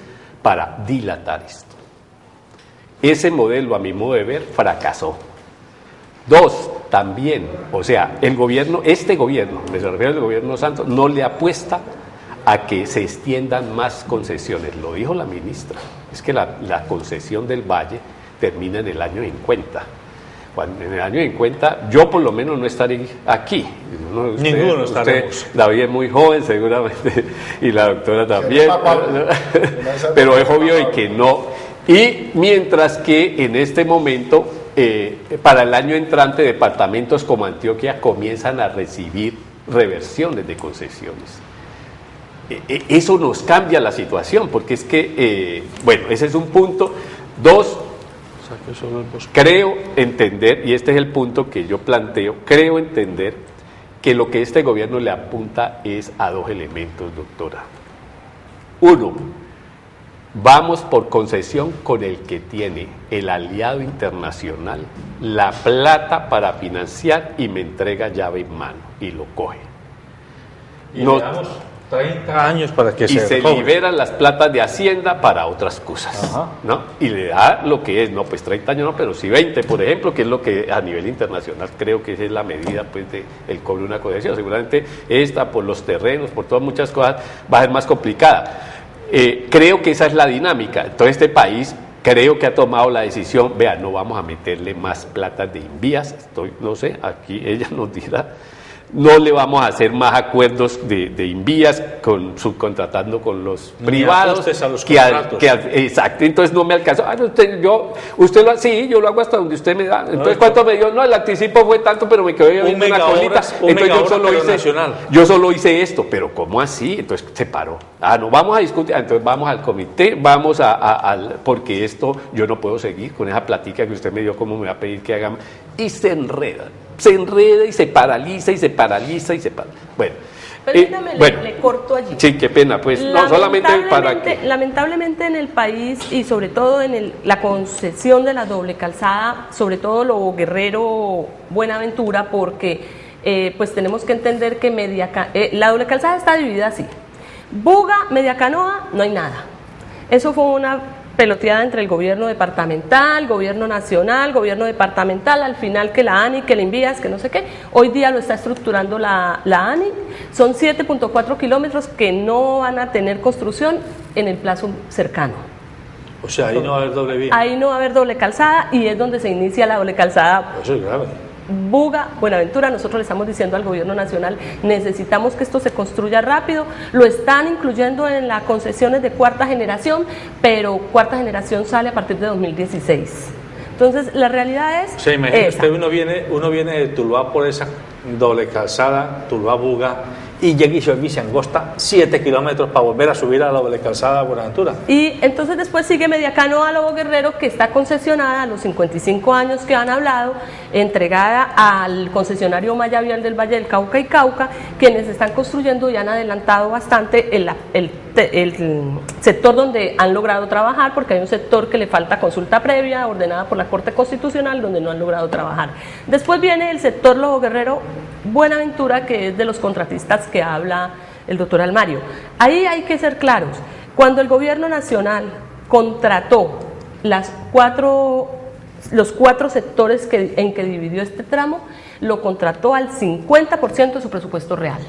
para dilatar esto. Ese modelo, a mi modo de ver, fracasó. Dos, también, o sea, este gobierno, me refiero al gobierno Santos, no le apuesta a que se extiendan más concesiones. Lo dijo la ministra, es que la concesión del Valle termina en el año 50. En el año 50, yo por lo menos no estaré aquí. Ninguno estaremos. David es muy joven seguramente, y la doctora también. Pero es obvio y que no. Y mientras que en este momento, para el año entrante, departamentos como Antioquia comienzan a recibir reversiones de concesiones. eso nos cambia la situación, porque es que, bueno, ese es un punto. Dos, creo entender, y este es el punto que yo planteo, creo entender que lo que este gobierno le apunta es a dos elementos, doctora. Uno, vamos por concesión con el que tiene el aliado internacional la plata para financiar y me entrega llave en mano y lo coge. Y le damos 30 años para que se liberan las platas de Hacienda para otras cosas. Ajá. ¿No? Y le da lo que es, no, pues 30 años no, pero sí 20, por ejemplo, que es lo que a nivel internacional creo que esa es la medida pues de el cobro de una concesión. Seguramente esta, por los terrenos, por todas muchas cosas, va a ser más complicada. Creo que esa es la dinámica. Entonces este país creo que ha tomado la decisión, vea, no vamos a meterle más platas de Invías, no sé, aquí ella nos dirá. No le vamos a hacer más acuerdos de Invías subcontratando con los privados. A los contratos. Exacto, entonces no me alcanzó. Usted lo sí, yo lo hago hasta donde usted me da. Entonces, ¿cuánto me dio? No, el anticipo fue tanto, pero me quedó viendo una colita. Entonces yo solo hice esto, pero ¿cómo así? Entonces se paró. No, vamos a discutir. Entonces vamos al comité, vamos porque esto yo no puedo seguir con esa platica que usted me dio, cómo me va a pedir que hagamos. Y se enreda y se paraliza y se paraliza y se paraliza. Bueno, permítame, le corto allí. Sí, qué pena, pues no solamente para que... Lamentablemente en el país y sobre todo en la concesión de la doble calzada, sobre todo Lobo Guerrero, Buenaventura, porque pues tenemos que entender que la doble calzada está dividida así. Buga, Mediacanoa, no hay nada. Eso fue una peloteada entre el gobierno departamental, gobierno nacional, gobierno departamental, al final que la ANI, que la Invías, que no sé qué. Hoy día lo está estructurando la ANI. Son 7.4 kilómetros que no van a tener construcción en el plazo cercano. O sea, ahí no va a haber doble vía. Ahí no va a haber doble calzada y es donde se inicia la doble calzada. Eso es grave. Buga, Buenaventura. Nosotros le estamos diciendo al gobierno nacional, necesitamos que esto se construya rápido. Lo están incluyendo en las concesiones de cuarta generación, pero cuarta generación sale a partir de 2016. Entonces, la realidad es... Se imagina usted, uno viene de Tuluá por esa doble calzada, Tuluá-Buga, y llega y se angosta 7 kilómetros para volver a subir a la doble calzada Buenaventura. Y entonces después sigue Mediacanoa Lobo Guerrero, que está concesionada a los 55 años que han hablado, entregada al concesionario Maya Vial del Valle del Cauca y Cauca, quienes están construyendo y han adelantado bastante el sector donde han logrado trabajar, porque hay un sector que le falta consulta previa ordenada por la Corte Constitucional donde no han logrado trabajar. Después viene el sector Lobo Guerrero Buenaventura, que es de los contratistas que habla el doctor Almario. Ahí hay que ser claros. Cuando el gobierno nacional contrató los cuatro sectores en que dividió este tramo, lo contrató al 50% de su presupuesto real.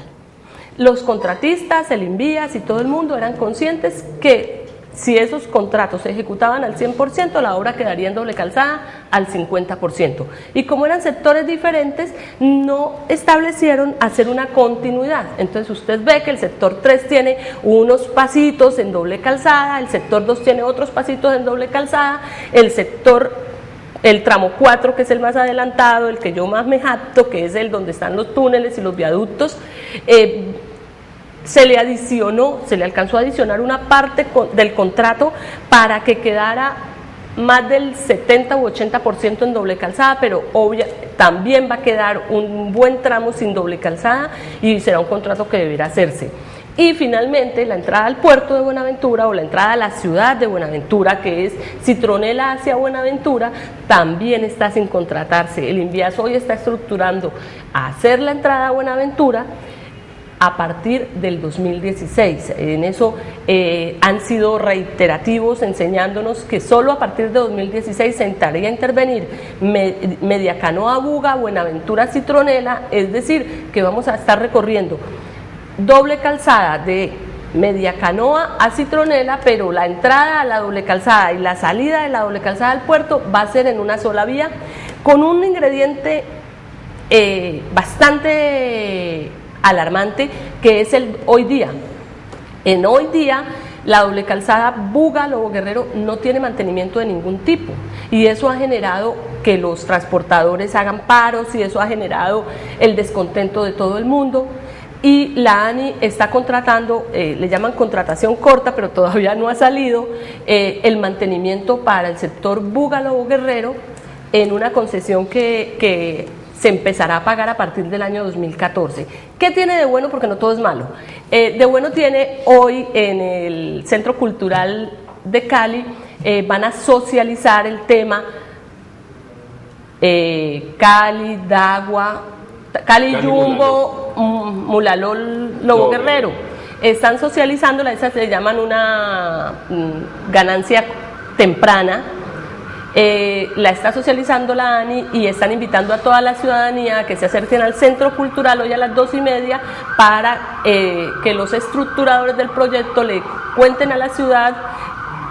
Los contratistas, el Invías y todo el mundo eran conscientes que si esos contratos se ejecutaban al 100%, la obra quedaría en doble calzada al 50%. Y como eran sectores diferentes, no establecieron hacer una continuidad. Entonces usted ve que el sector 3 tiene unos pasitos en doble calzada, el sector 2 tiene otros pasitos en doble calzada, el tramo 4, que es el más adelantado, el que yo más me jacto, que es el donde están los túneles y los viaductos, se le alcanzó a adicionar una parte del contrato para que quedara más del 70 u 80% en doble calzada, pero también va a quedar un buen tramo sin doble calzada y será un contrato que deberá hacerse. Y finalmente la entrada al puerto de Buenaventura o la entrada a la ciudad de Buenaventura, que es Citronela hacia Buenaventura, también está sin contratarse. El Invías hoy está estructurando a hacer la entrada a Buenaventura a partir del 2016. En eso han sido reiterativos enseñándonos que solo a partir de 2016 se entraría a intervenir Mediacanoa Buga, Buenaventura Citronela, es decir, que vamos a estar recorriendo doble calzada de Mediacanoa a Citronela, pero la entrada a la doble calzada y la salida de la doble calzada al puerto va a ser en una sola vía, con un ingrediente bastante alarmante, que es el hoy día. En hoy día la doble calzada Buga Lobo Guerrero no tiene mantenimiento de ningún tipo y eso ha generado que los transportadores hagan paros y eso ha generado el descontento de todo el mundo. y la ANI está contratando, le llaman contratación corta, pero todavía no ha salido, el mantenimiento para el sector Buga-Lobo Guerrero en una concesión que se empezará a pagar a partir del año 2014. ¿Qué tiene de bueno? Porque no todo es malo. De bueno tiene hoy en el Centro Cultural de Cali, van a socializar el tema Cali, Dagua, Cali Jumbo, Mulaló, Lobo Guerrero. Están socializándola, esas se llaman una ganancia temprana. La está socializando la ANI y están invitando a toda la ciudadanía a que se acerquen al Centro Cultural hoy a las 2:30 para que los estructuradores del proyecto le cuenten a la ciudad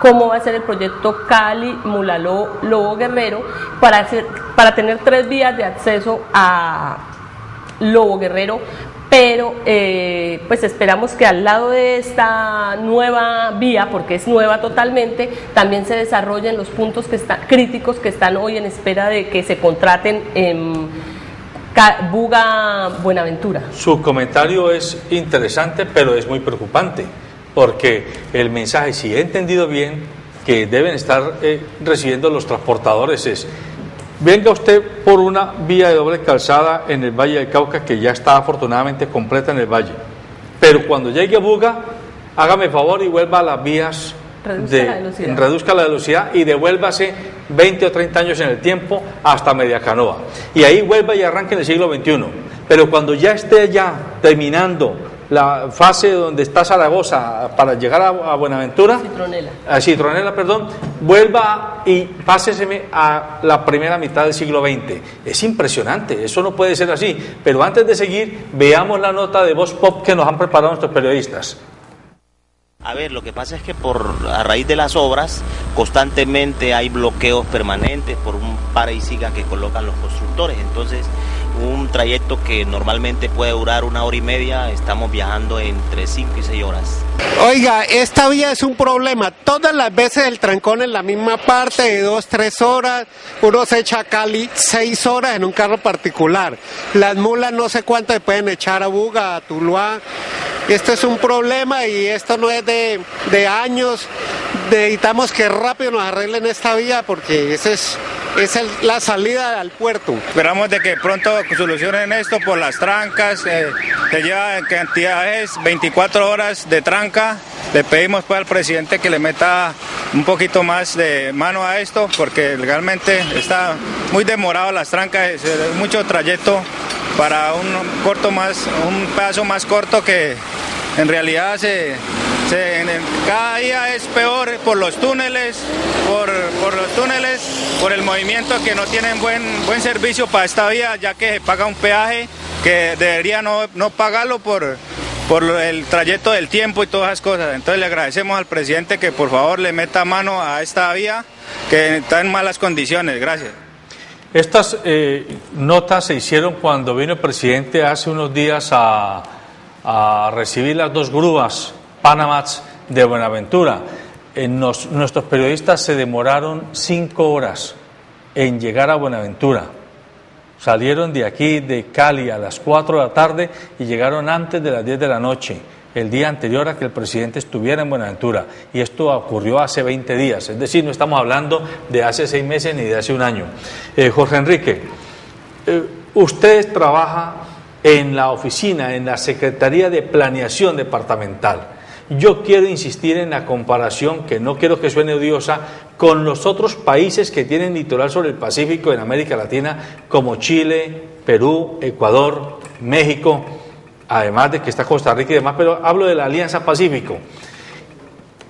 cómo va a ser el proyecto Cali, Mulaló, Lobo Guerrero, para tener 3 vías de acceso a Lobo Guerrero, pero pues esperamos que al lado de esta nueva vía, porque es nueva totalmente, también se desarrollen los puntos críticos que están hoy en espera de que se contraten en Buga Buenaventura. Su comentario es interesante, pero es muy preocupante, porque el mensaje, si he entendido bien, que deben estar recibiendo los transportadores es: venga usted por una vía de doble calzada en el Valle del Cauca, que ya está afortunadamente completa en el valle, pero cuando llegue a Buga, hágame favor y vuelva a las vías, reduzca la velocidad y devuélvase 20 o 30 años en el tiempo hasta Mediacanoa, y ahí vuelva y arranque en el siglo XXI. Pero cuando ya esté ya terminando la fase donde está Zaragoza para llegar a Buenaventura, Citronela, vuelva y páseseme a la primera mitad del siglo XX. Es impresionante, eso no puede ser así. Pero antes de seguir, veamos la nota de Voz Pop que nos han preparado nuestros periodistas. A ver, lo que pasa es que a raíz de las obras constantemente hay bloqueos permanentes por un para y siga que colocan los constructores. Entonces, un trayecto que normalmente puede durar 1 hora y media, estamos viajando entre 5 y 6 horas. Oiga, esta vía es un problema. Todas las veces el trancón en la misma parte de 2-3 horas. Uno se echa a Cali 6 horas en un carro particular. Las mulas no sé cuántas se pueden echar a Buga, a Tuluá. Esto es un problema y esto no es de años. Necesitamos que rápido nos arreglen esta vía porque esa es la salida al puerto. Esperamos de que pronto solucionen esto por las trancas, que lleva cantidades 24 horas de tranca. Le pedimos pues al presidente que le meta un poquito más de mano a esto porque legalmente está muy demorado las trancas, es mucho trayecto para un pedazo más corto que en realidad cada día es peor por los túneles, por el movimiento que no tienen buen servicio para esta vía, ya que se paga un peaje que debería no pagarlo por el trayecto del tiempo y todas esas cosas. Entonces le agradecemos al presidente que por favor le meta mano a esta vía que está en malas condiciones. Gracias. Estas notas se hicieron cuando vino el presidente hace unos días a recibir las 2 grúas Panamax de Buenaventura. Nuestros periodistas se demoraron 5 horas en llegar a Buenaventura. Salieron de aquí, de Cali, a las 4 de la tarde y llegaron antes de las 10 de la noche, el día anterior a que el presidente estuviera en Buenaventura. Y esto ocurrió hace 20 días, es decir, no estamos hablando de hace 6 meses ni de hace un año. Jorge Enrique, usted trabaja en la oficina, en la Secretaría de Planeación Departamental. Yo quiero insistir en la comparación, que no quiero que suene odiosa, con los otros países que tienen litoral sobre el Pacífico en América Latina, como Chile, Perú, Ecuador, México, además de que está Costa Rica y demás, pero hablo de la Alianza Pacífico.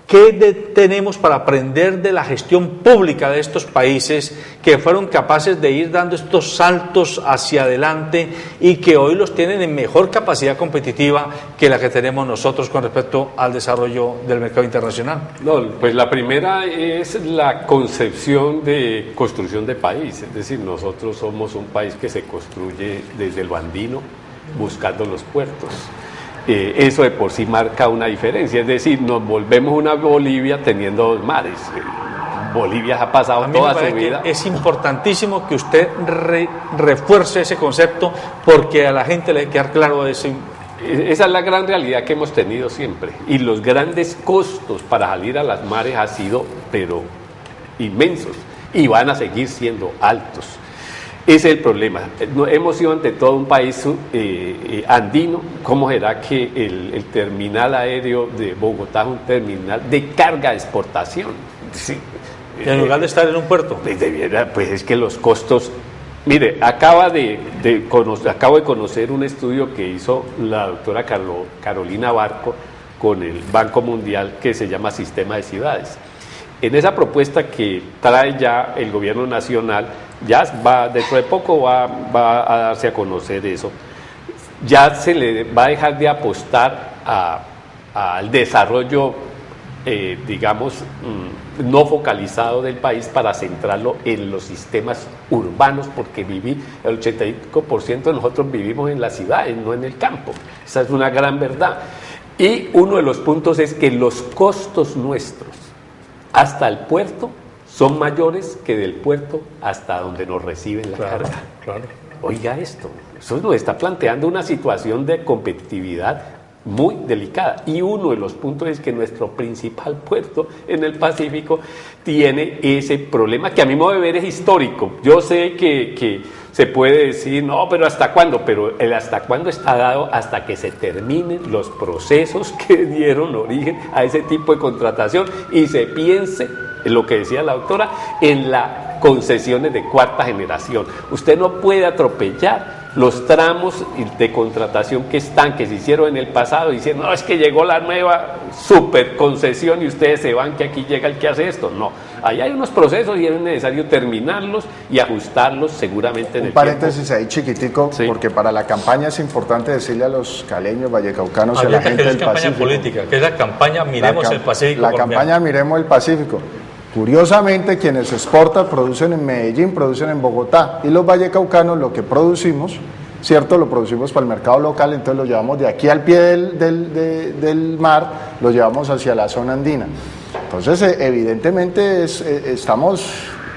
¿Qué tenemos para aprender de la gestión pública de estos países que fueron capaces de ir dando estos saltos hacia adelante y que hoy los tienen en mejor capacidad competitiva que la que tenemos nosotros con respecto al desarrollo del mercado internacional? No, pues la primera es la concepción de construcción de país, es decir, nosotros somos un país que se construye desde lo andino buscando los puertos. Eso de por sí marca una diferencia, es decir, nos volvemos una Bolivia teniendo 2 mares. Bolivia ha pasado toda su vida. Es importantísimo que usted refuerce ese concepto porque a la gente le queda claro ese Esa es la gran realidad que hemos tenido siempre. Y los grandes costos para salir a las mares han sido, pero inmensos, y van a seguir siendo altos. Ese es el problema. Hemos sido ante todo un país andino. ¿Cómo será que el terminal aéreo de Bogotá es un terminal de carga de exportación? Sí. En lugar de estar en un puerto. Pues es que los costos... Mire, acabo de conocer un estudio que hizo la doctora Carolina Barco con el Banco Mundial que se llama Sistema de Ciudades. En esa propuesta que trae ya el gobierno nacional, ya va, dentro de poco va a darse a conocer eso, ya se le va a dejar de apostar al desarrollo, digamos, no focalizado del país para centrarlo en los sistemas urbanos, porque el 85% de nosotros vivimos en las ciudades, no en el campo. Esa es una gran verdad. Y uno de los puntos es que los costos nuestros hasta el puerto son mayores que del puerto hasta donde nos reciben la carga. Claro. Oiga esto, eso nos está planteando una situación de competitividad muy delicada, y uno de los puntos es que nuestro principal puerto en el Pacífico tiene ese problema que a mi modo de ver es histórico. Yo sé que se puede decir, no, pero ¿hasta cuándo? Pero el hasta cuándo está dado hasta que se terminen los procesos que dieron origen a ese tipo de contratación y se piense, en lo que decía la doctora, en las concesiones de cuarta generación. Usted no puede atropellar los tramos de contratación que se hicieron en el pasado, diciendo, no, es que llegó la nueva super concesión y ustedes se van, que aquí llega el que hace esto. No, ahí hay unos procesos y es necesario terminarlos y ajustarlos seguramente en el tiempo. Un paréntesis ahí chiquitico, sí, porque para la campaña es importante decirle a los caleños, vallecaucanos y a la gente del Pacífico. Campaña política, que es la campaña Miremos el Pacífico. La campaña Miremos el Pacífico. Curiosamente, quienes exportan producen en Medellín, producen en Bogotá, y los vallecaucanos lo que producimos, ¿cierto? Lo producimos para el mercado local, entonces lo llevamos de aquí al pie del mar, lo llevamos hacia la zona andina. Entonces, evidentemente estamos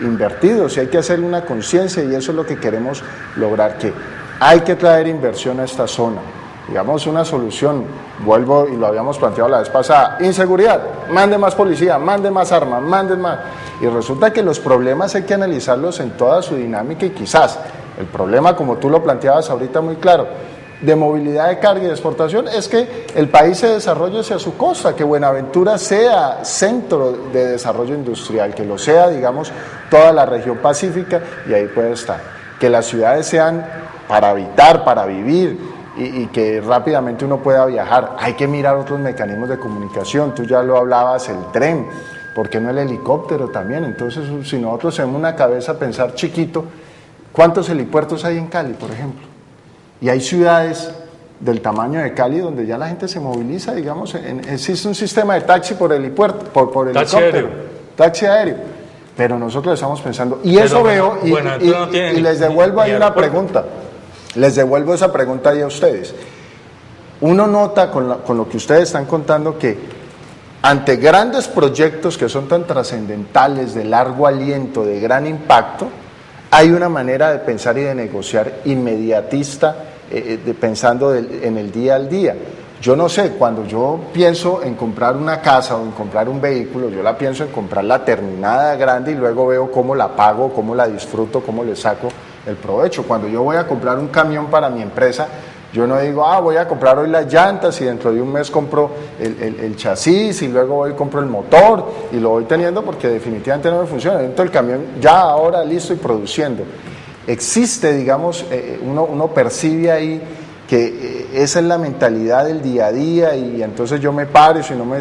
invertidos y hay que hacer una conciencia, y eso es lo que queremos lograr, que hay que traer inversión a esta zona. Digamos, una solución, vuelvo y lo habíamos planteado la vez pasada, inseguridad, mande más policía, mande más armas, mande más. Y resulta que los problemas hay que analizarlos en toda su dinámica, y quizás el problema, como tú lo planteabas ahorita muy claro, de movilidad de carga y de exportación, es que el país se desarrolle hacia su costa, que Buenaventura sea centro de desarrollo industrial, que lo sea, digamos, toda la región pacífica, y ahí puede estar. Que las ciudades sean para habitar, para vivir, y que rápidamente uno pueda viajar. Hay que mirar otros mecanismos de comunicación, tú ya lo hablabas, el tren, ¿por qué no el helicóptero también? Entonces, si nosotros tenemos una cabeza a pensar chiquito, ¿cuántos helipuertos hay en Cali, por ejemplo? Y hay ciudades del tamaño de Cali donde ya la gente se moviliza, digamos, existe un sistema de taxi por helipuerto, por helicóptero, taxi aéreo, pero nosotros estamos pensando, y pero eso veo, y les devuelvo ahí una pregunta. Les devuelvo esa pregunta ahí a ustedes. Uno nota con lo que ustedes están contando que ante grandes proyectos que son tan trascendentales, de largo aliento, de gran impacto, hay una manera de pensar y de negociar inmediatista, pensando en el día al día. Yo no sé, cuando yo pienso en comprar una casa o en comprar un vehículo, yo la pienso en comprarla terminada, grande, y luego veo cómo la pago, cómo la disfruto, cómo le saco el provecho. Cuando yo voy a comprar un camión para mi empresa, yo no digo, voy a comprar hoy las llantas y dentro de un mes compro el chasis y luego voy y compro el motor y lo voy teniendo porque definitivamente no me funciona. Dentro del camión ya ahora listo y produciendo. Existe, digamos, uno percibe ahí que esa es la mentalidad del día a día, y entonces yo me paro y si no me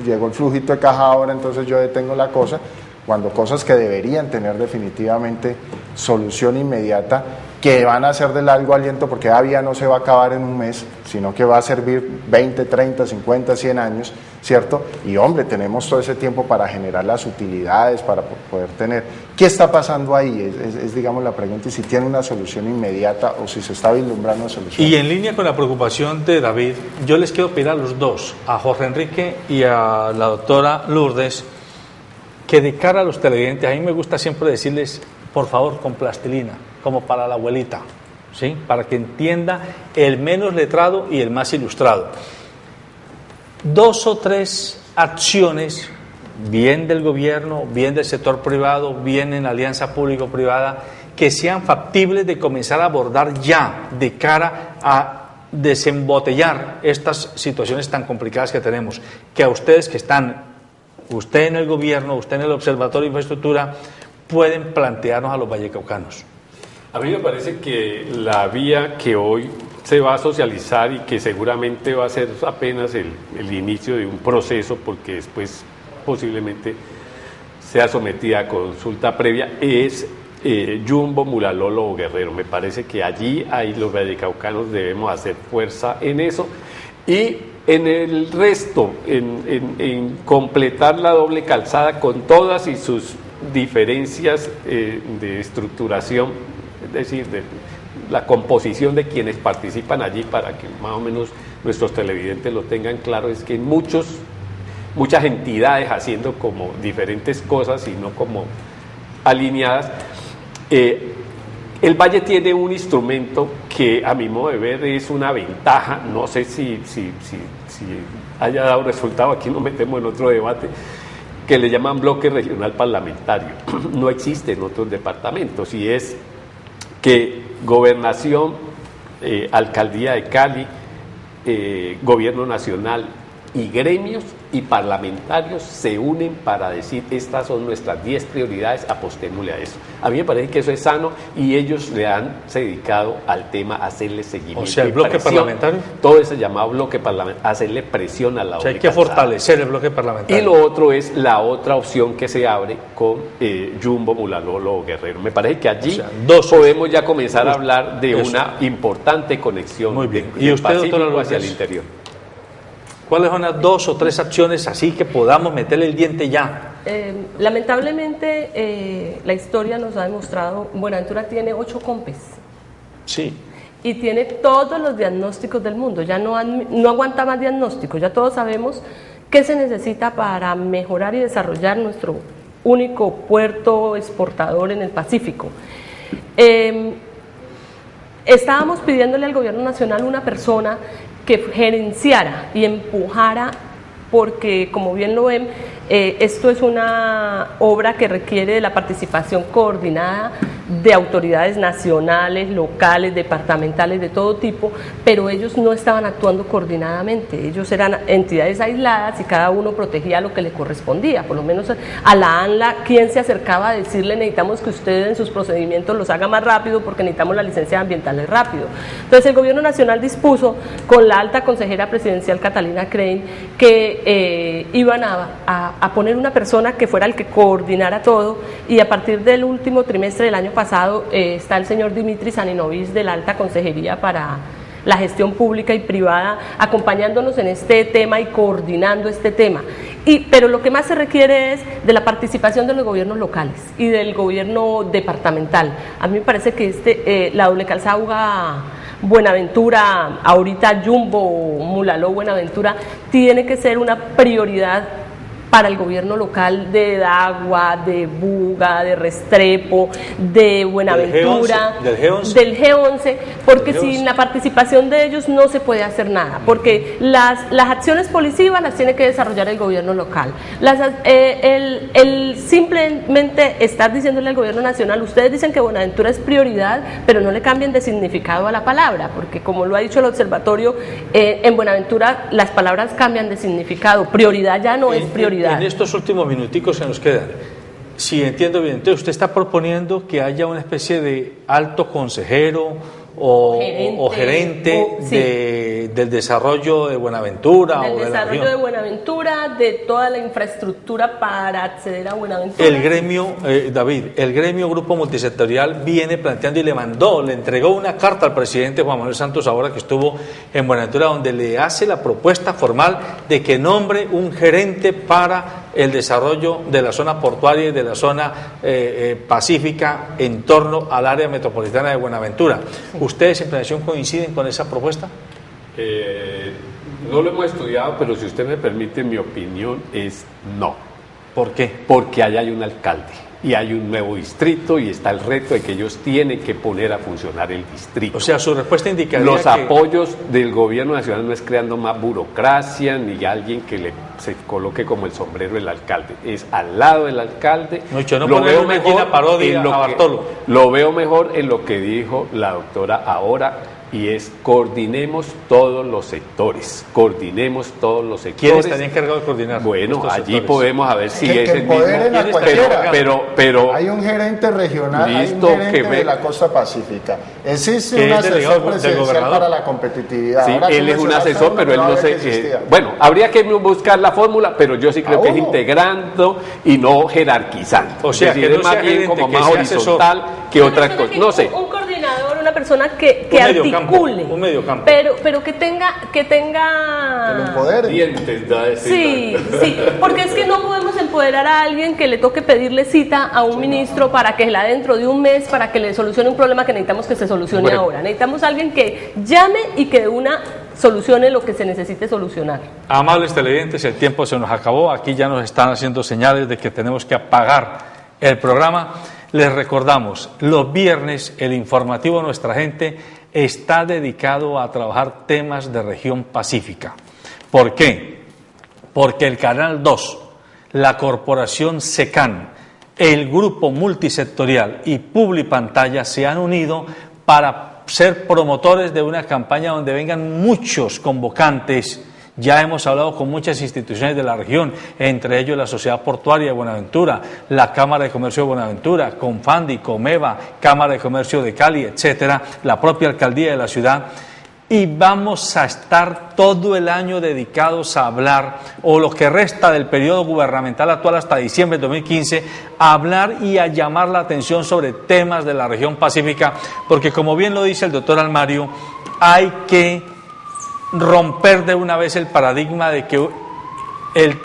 llegó el flujito de caja ahora, entonces yo detengo la cosa, cuando cosas que deberían tener definitivamente solución inmediata, que van a ser de largo aliento, porque la vía no se va a acabar en un mes, sino que va a servir 20, 30, 50, 100 años, ¿cierto? Y hombre, tenemos todo ese tiempo para generar las utilidades, para poder tener. ¿Qué está pasando ahí? Es digamos la pregunta, y si tiene una solución inmediata o si se está vislumbrando una solución. Y en línea con la preocupación de David, yo les quiero pedir a los dos, a Jorge Enrique y a la doctora Lourdes, que de cara a los televidentes, a mí me gusta siempre decirles, por favor, con plastilina, como para la abuelita, ¿sí? Para que entienda el menos letrado y el más ilustrado. 2 o 3 acciones, bien del gobierno, bien del sector privado, bien en alianza público-privada, que sean factibles de comenzar a abordar ya de cara a desembotellar estas situaciones tan complicadas que tenemos, que a ustedes que están, usted en el gobierno, usted en el Observatorio de Infraestructura, pueden plantearnos a los vallecaucanos. A mí me parece que la vía que hoy se va a socializar y que seguramente va a ser apenas el inicio de un proceso, porque después posiblemente sea sometida a consulta previa, es Yumbo, Mulalolo o Guerrero. Me parece que allí los vallecaucanos debemos hacer fuerza en eso, y en el resto, en completar la doble calzada con todas y sus diferencias de estructuración, es decir, de la composición de quienes participan allí, para que más o menos nuestros televidentes lo tengan claro. Es que hay muchas entidades haciendo como diferentes cosas y no como alineadas. El Valle tiene un instrumento que a mi modo de ver es una ventaja, no sé si haya dado resultado, aquí nos metemos en otro debate, que le llaman bloque regional parlamentario. No existe en otros departamentos, y es que Gobernación, Alcaldía de Cali, Gobierno Nacional y gremios y parlamentarios se unen para decir: estas son nuestras 10 prioridades, apostémosle a eso. A mí me parece que eso es sano, y ellos se dedicado al tema a hacerle seguimiento. O sea, el bloque parlamentario. Todo ese llamado bloque parlamentario, hacerle presión a la hay que fortalecer el bloque parlamentario. Y lo otro es la otra opción que se abre con Yumbo, Mulalolo o Guerrero. Me parece que allí podemos ya comenzar a hablar de una importante conexión. Muy bien. ¿Y usted, Pacífico hacia el interior? ¿Cuáles son las 2 o 3 acciones así que podamos meterle el diente ya? Lamentablemente, la historia nos ha demostrado, Buenaventura tiene 8 COMPES. Sí. Y tiene todos los diagnósticos del mundo, ya no aguanta más diagnósticos, ya todos sabemos qué se necesita para mejorar y desarrollar nuestro único puerto exportador en el Pacífico. Estábamos pidiéndole al gobierno nacional una persona que gerenciara y empujara, porque como bien lo ven, esto es una obra que requiere de la participación coordinada de autoridades nacionales, locales, departamentales, de todo tipo, pero ellos no estaban actuando coordinadamente. Ellos eran entidades aisladas y cada uno protegía lo que le correspondía. Por lo menos a la ANLA, quien se acercaba a decirle: necesitamos que usted en sus procedimientos los haga más rápido porque necesitamos las licencias ambientales rápido. Entonces el gobierno nacional dispuso con la alta consejera presidencial Catalina Crane que iban a poner una persona que fuera el que coordinara todo, y a partir del último trimestre del año pasado está el señor Dimitri Saninovis de la Alta Consejería para la Gestión Pública y Privada acompañándonos en este tema y coordinando este tema. Pero lo que más se requiere es de la participación de los gobiernos locales y del gobierno departamental. A mí me parece que la doble calzada Buenaventura, ahorita Yumbo, Mulaló, Buenaventura, tiene que ser una prioridad para el gobierno local de Dagua, de Buga, de Restrepo, de Buenaventura, del G11, porque sin la participación de ellos no se puede hacer nada, porque las acciones policivas las tiene que desarrollar el gobierno local. El simplemente estar diciéndole al gobierno nacional: ustedes dicen que Buenaventura es prioridad, pero no le cambien de significado a la palabra, porque como lo ha dicho el observatorio, en Buenaventura las palabras cambian de significado, prioridad ya no es prioridad. En estos últimos minuticos que nos quedan, si entiendo bien, entonces usted está proponiendo que haya una especie de alto consejero o gerente del desarrollo de Buenaventura del o de desarrollo la de Buenaventura, de toda la infraestructura para acceder a Buenaventura. El gremio, David, el gremio Grupo Multisectorial viene planteando y le entregó una carta al presidente Juan Manuel Santos ahora que estuvo en Buenaventura, donde le hace la propuesta formal de que nombre un gerente para el desarrollo de la zona portuaria y de la zona pacífica en torno al área metropolitana de Buenaventura. ¿Ustedes en Planeación coinciden con esa propuesta? No lo hemos estudiado, pero si usted me permite, mi opinión es no. ¿Por qué? Porque allá hay un alcalde y hay un nuevo distrito y está el reto de que ellos tienen que poner a funcionar el distrito. O sea, su respuesta indicaría los que... apoyos del gobierno nacional no es creando más burocracia ni alguien que se coloque como el sombrero del alcalde, es al lado del alcalde. No, yo no poner una esquina parodia a Bartolo. Lo veo mejor en lo que dijo la doctora ahora, y es coordinemos todos los sectores, coordinemos todos los sectores. ¿Quién estaría encargado de coordinar? Bueno, allí sectores? Podemos a ver si que es el mismo, pero hay un gerente regional, listo, hay un gerente de la costa pacífica, existe un asesor presidencial para la competitividad. Sí, Ahora, él es un asesor, pero él no se... bueno, habría que buscar la fórmula, pero yo sí creo que es integrando y no jerarquizando. O sea, es decir, que no es más sea bien gerente, como que más sea horizontal asesor. que otras cosas. No sé. Un coordinador, una persona que articule, un mediocampo. pero que tenga el empodere. Dientes, da decir. Sí, porque es que no podemos empoderar a alguien que le toque pedirle cita a un ministro para que la dentro de un mes, para que le solucione un problema que necesitamos que se solucione ahora. Necesitamos a alguien que llame y que de una solucione lo que se necesite solucionar. Amables televidentes, el tiempo se nos acabó. Aquí ya nos están haciendo señales de que tenemos que apagar el programa. Les recordamos, los viernes el informativo Nuestra Gente está dedicado a trabajar temas de región pacífica. ¿Por qué? Porque el Canal 2, la Corporación SECAN, el Grupo Multisectorial y Publipantalla se han unido para ser promotores de una campaña donde vengan muchos convocantes. Ya hemos hablado con muchas instituciones de la región, entre ellos la Sociedad Portuaria de Buenaventura, la Cámara de Comercio de Buenaventura, Confandi, Comeva, Cámara de Comercio de Cali, etcétera, la propia alcaldía de la ciudad. Y vamos a estar todo el año dedicados a hablar, o lo que resta del periodo gubernamental actual hasta diciembre de 2015, a hablar y a llamar la atención sobre temas de la región pacífica, porque como bien lo dice el doctor Almario, hay que romper de una vez el paradigma de que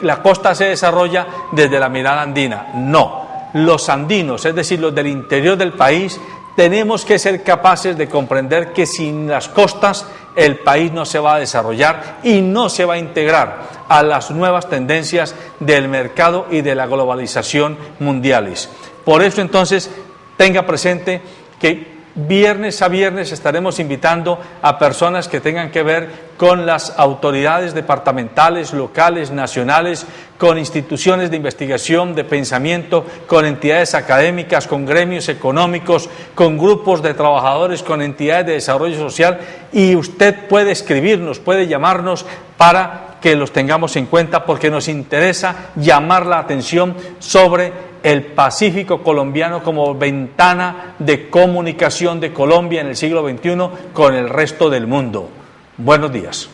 la costa se desarrolla desde la mirada andina. No, los andinos, es decir, los del interior del país, tenemos que ser capaces de comprender que sin las costas el país no se va a desarrollar y no se va a integrar a las nuevas tendencias del mercado y de la globalización mundiales. Por eso entonces tenga presente que viernes a viernes estaremos invitando a personas que tengan que ver con las autoridades departamentales, locales, nacionales, con instituciones de investigación, de pensamiento, con entidades académicas, con gremios económicos, con grupos de trabajadores, con entidades de desarrollo social, y usted puede escribirnos, puede llamarnos para que los tengamos en cuenta, porque nos interesa llamar la atención sobre el Pacífico colombiano como ventana de comunicación de Colombia en el siglo XXI con el resto del mundo. Buenos días.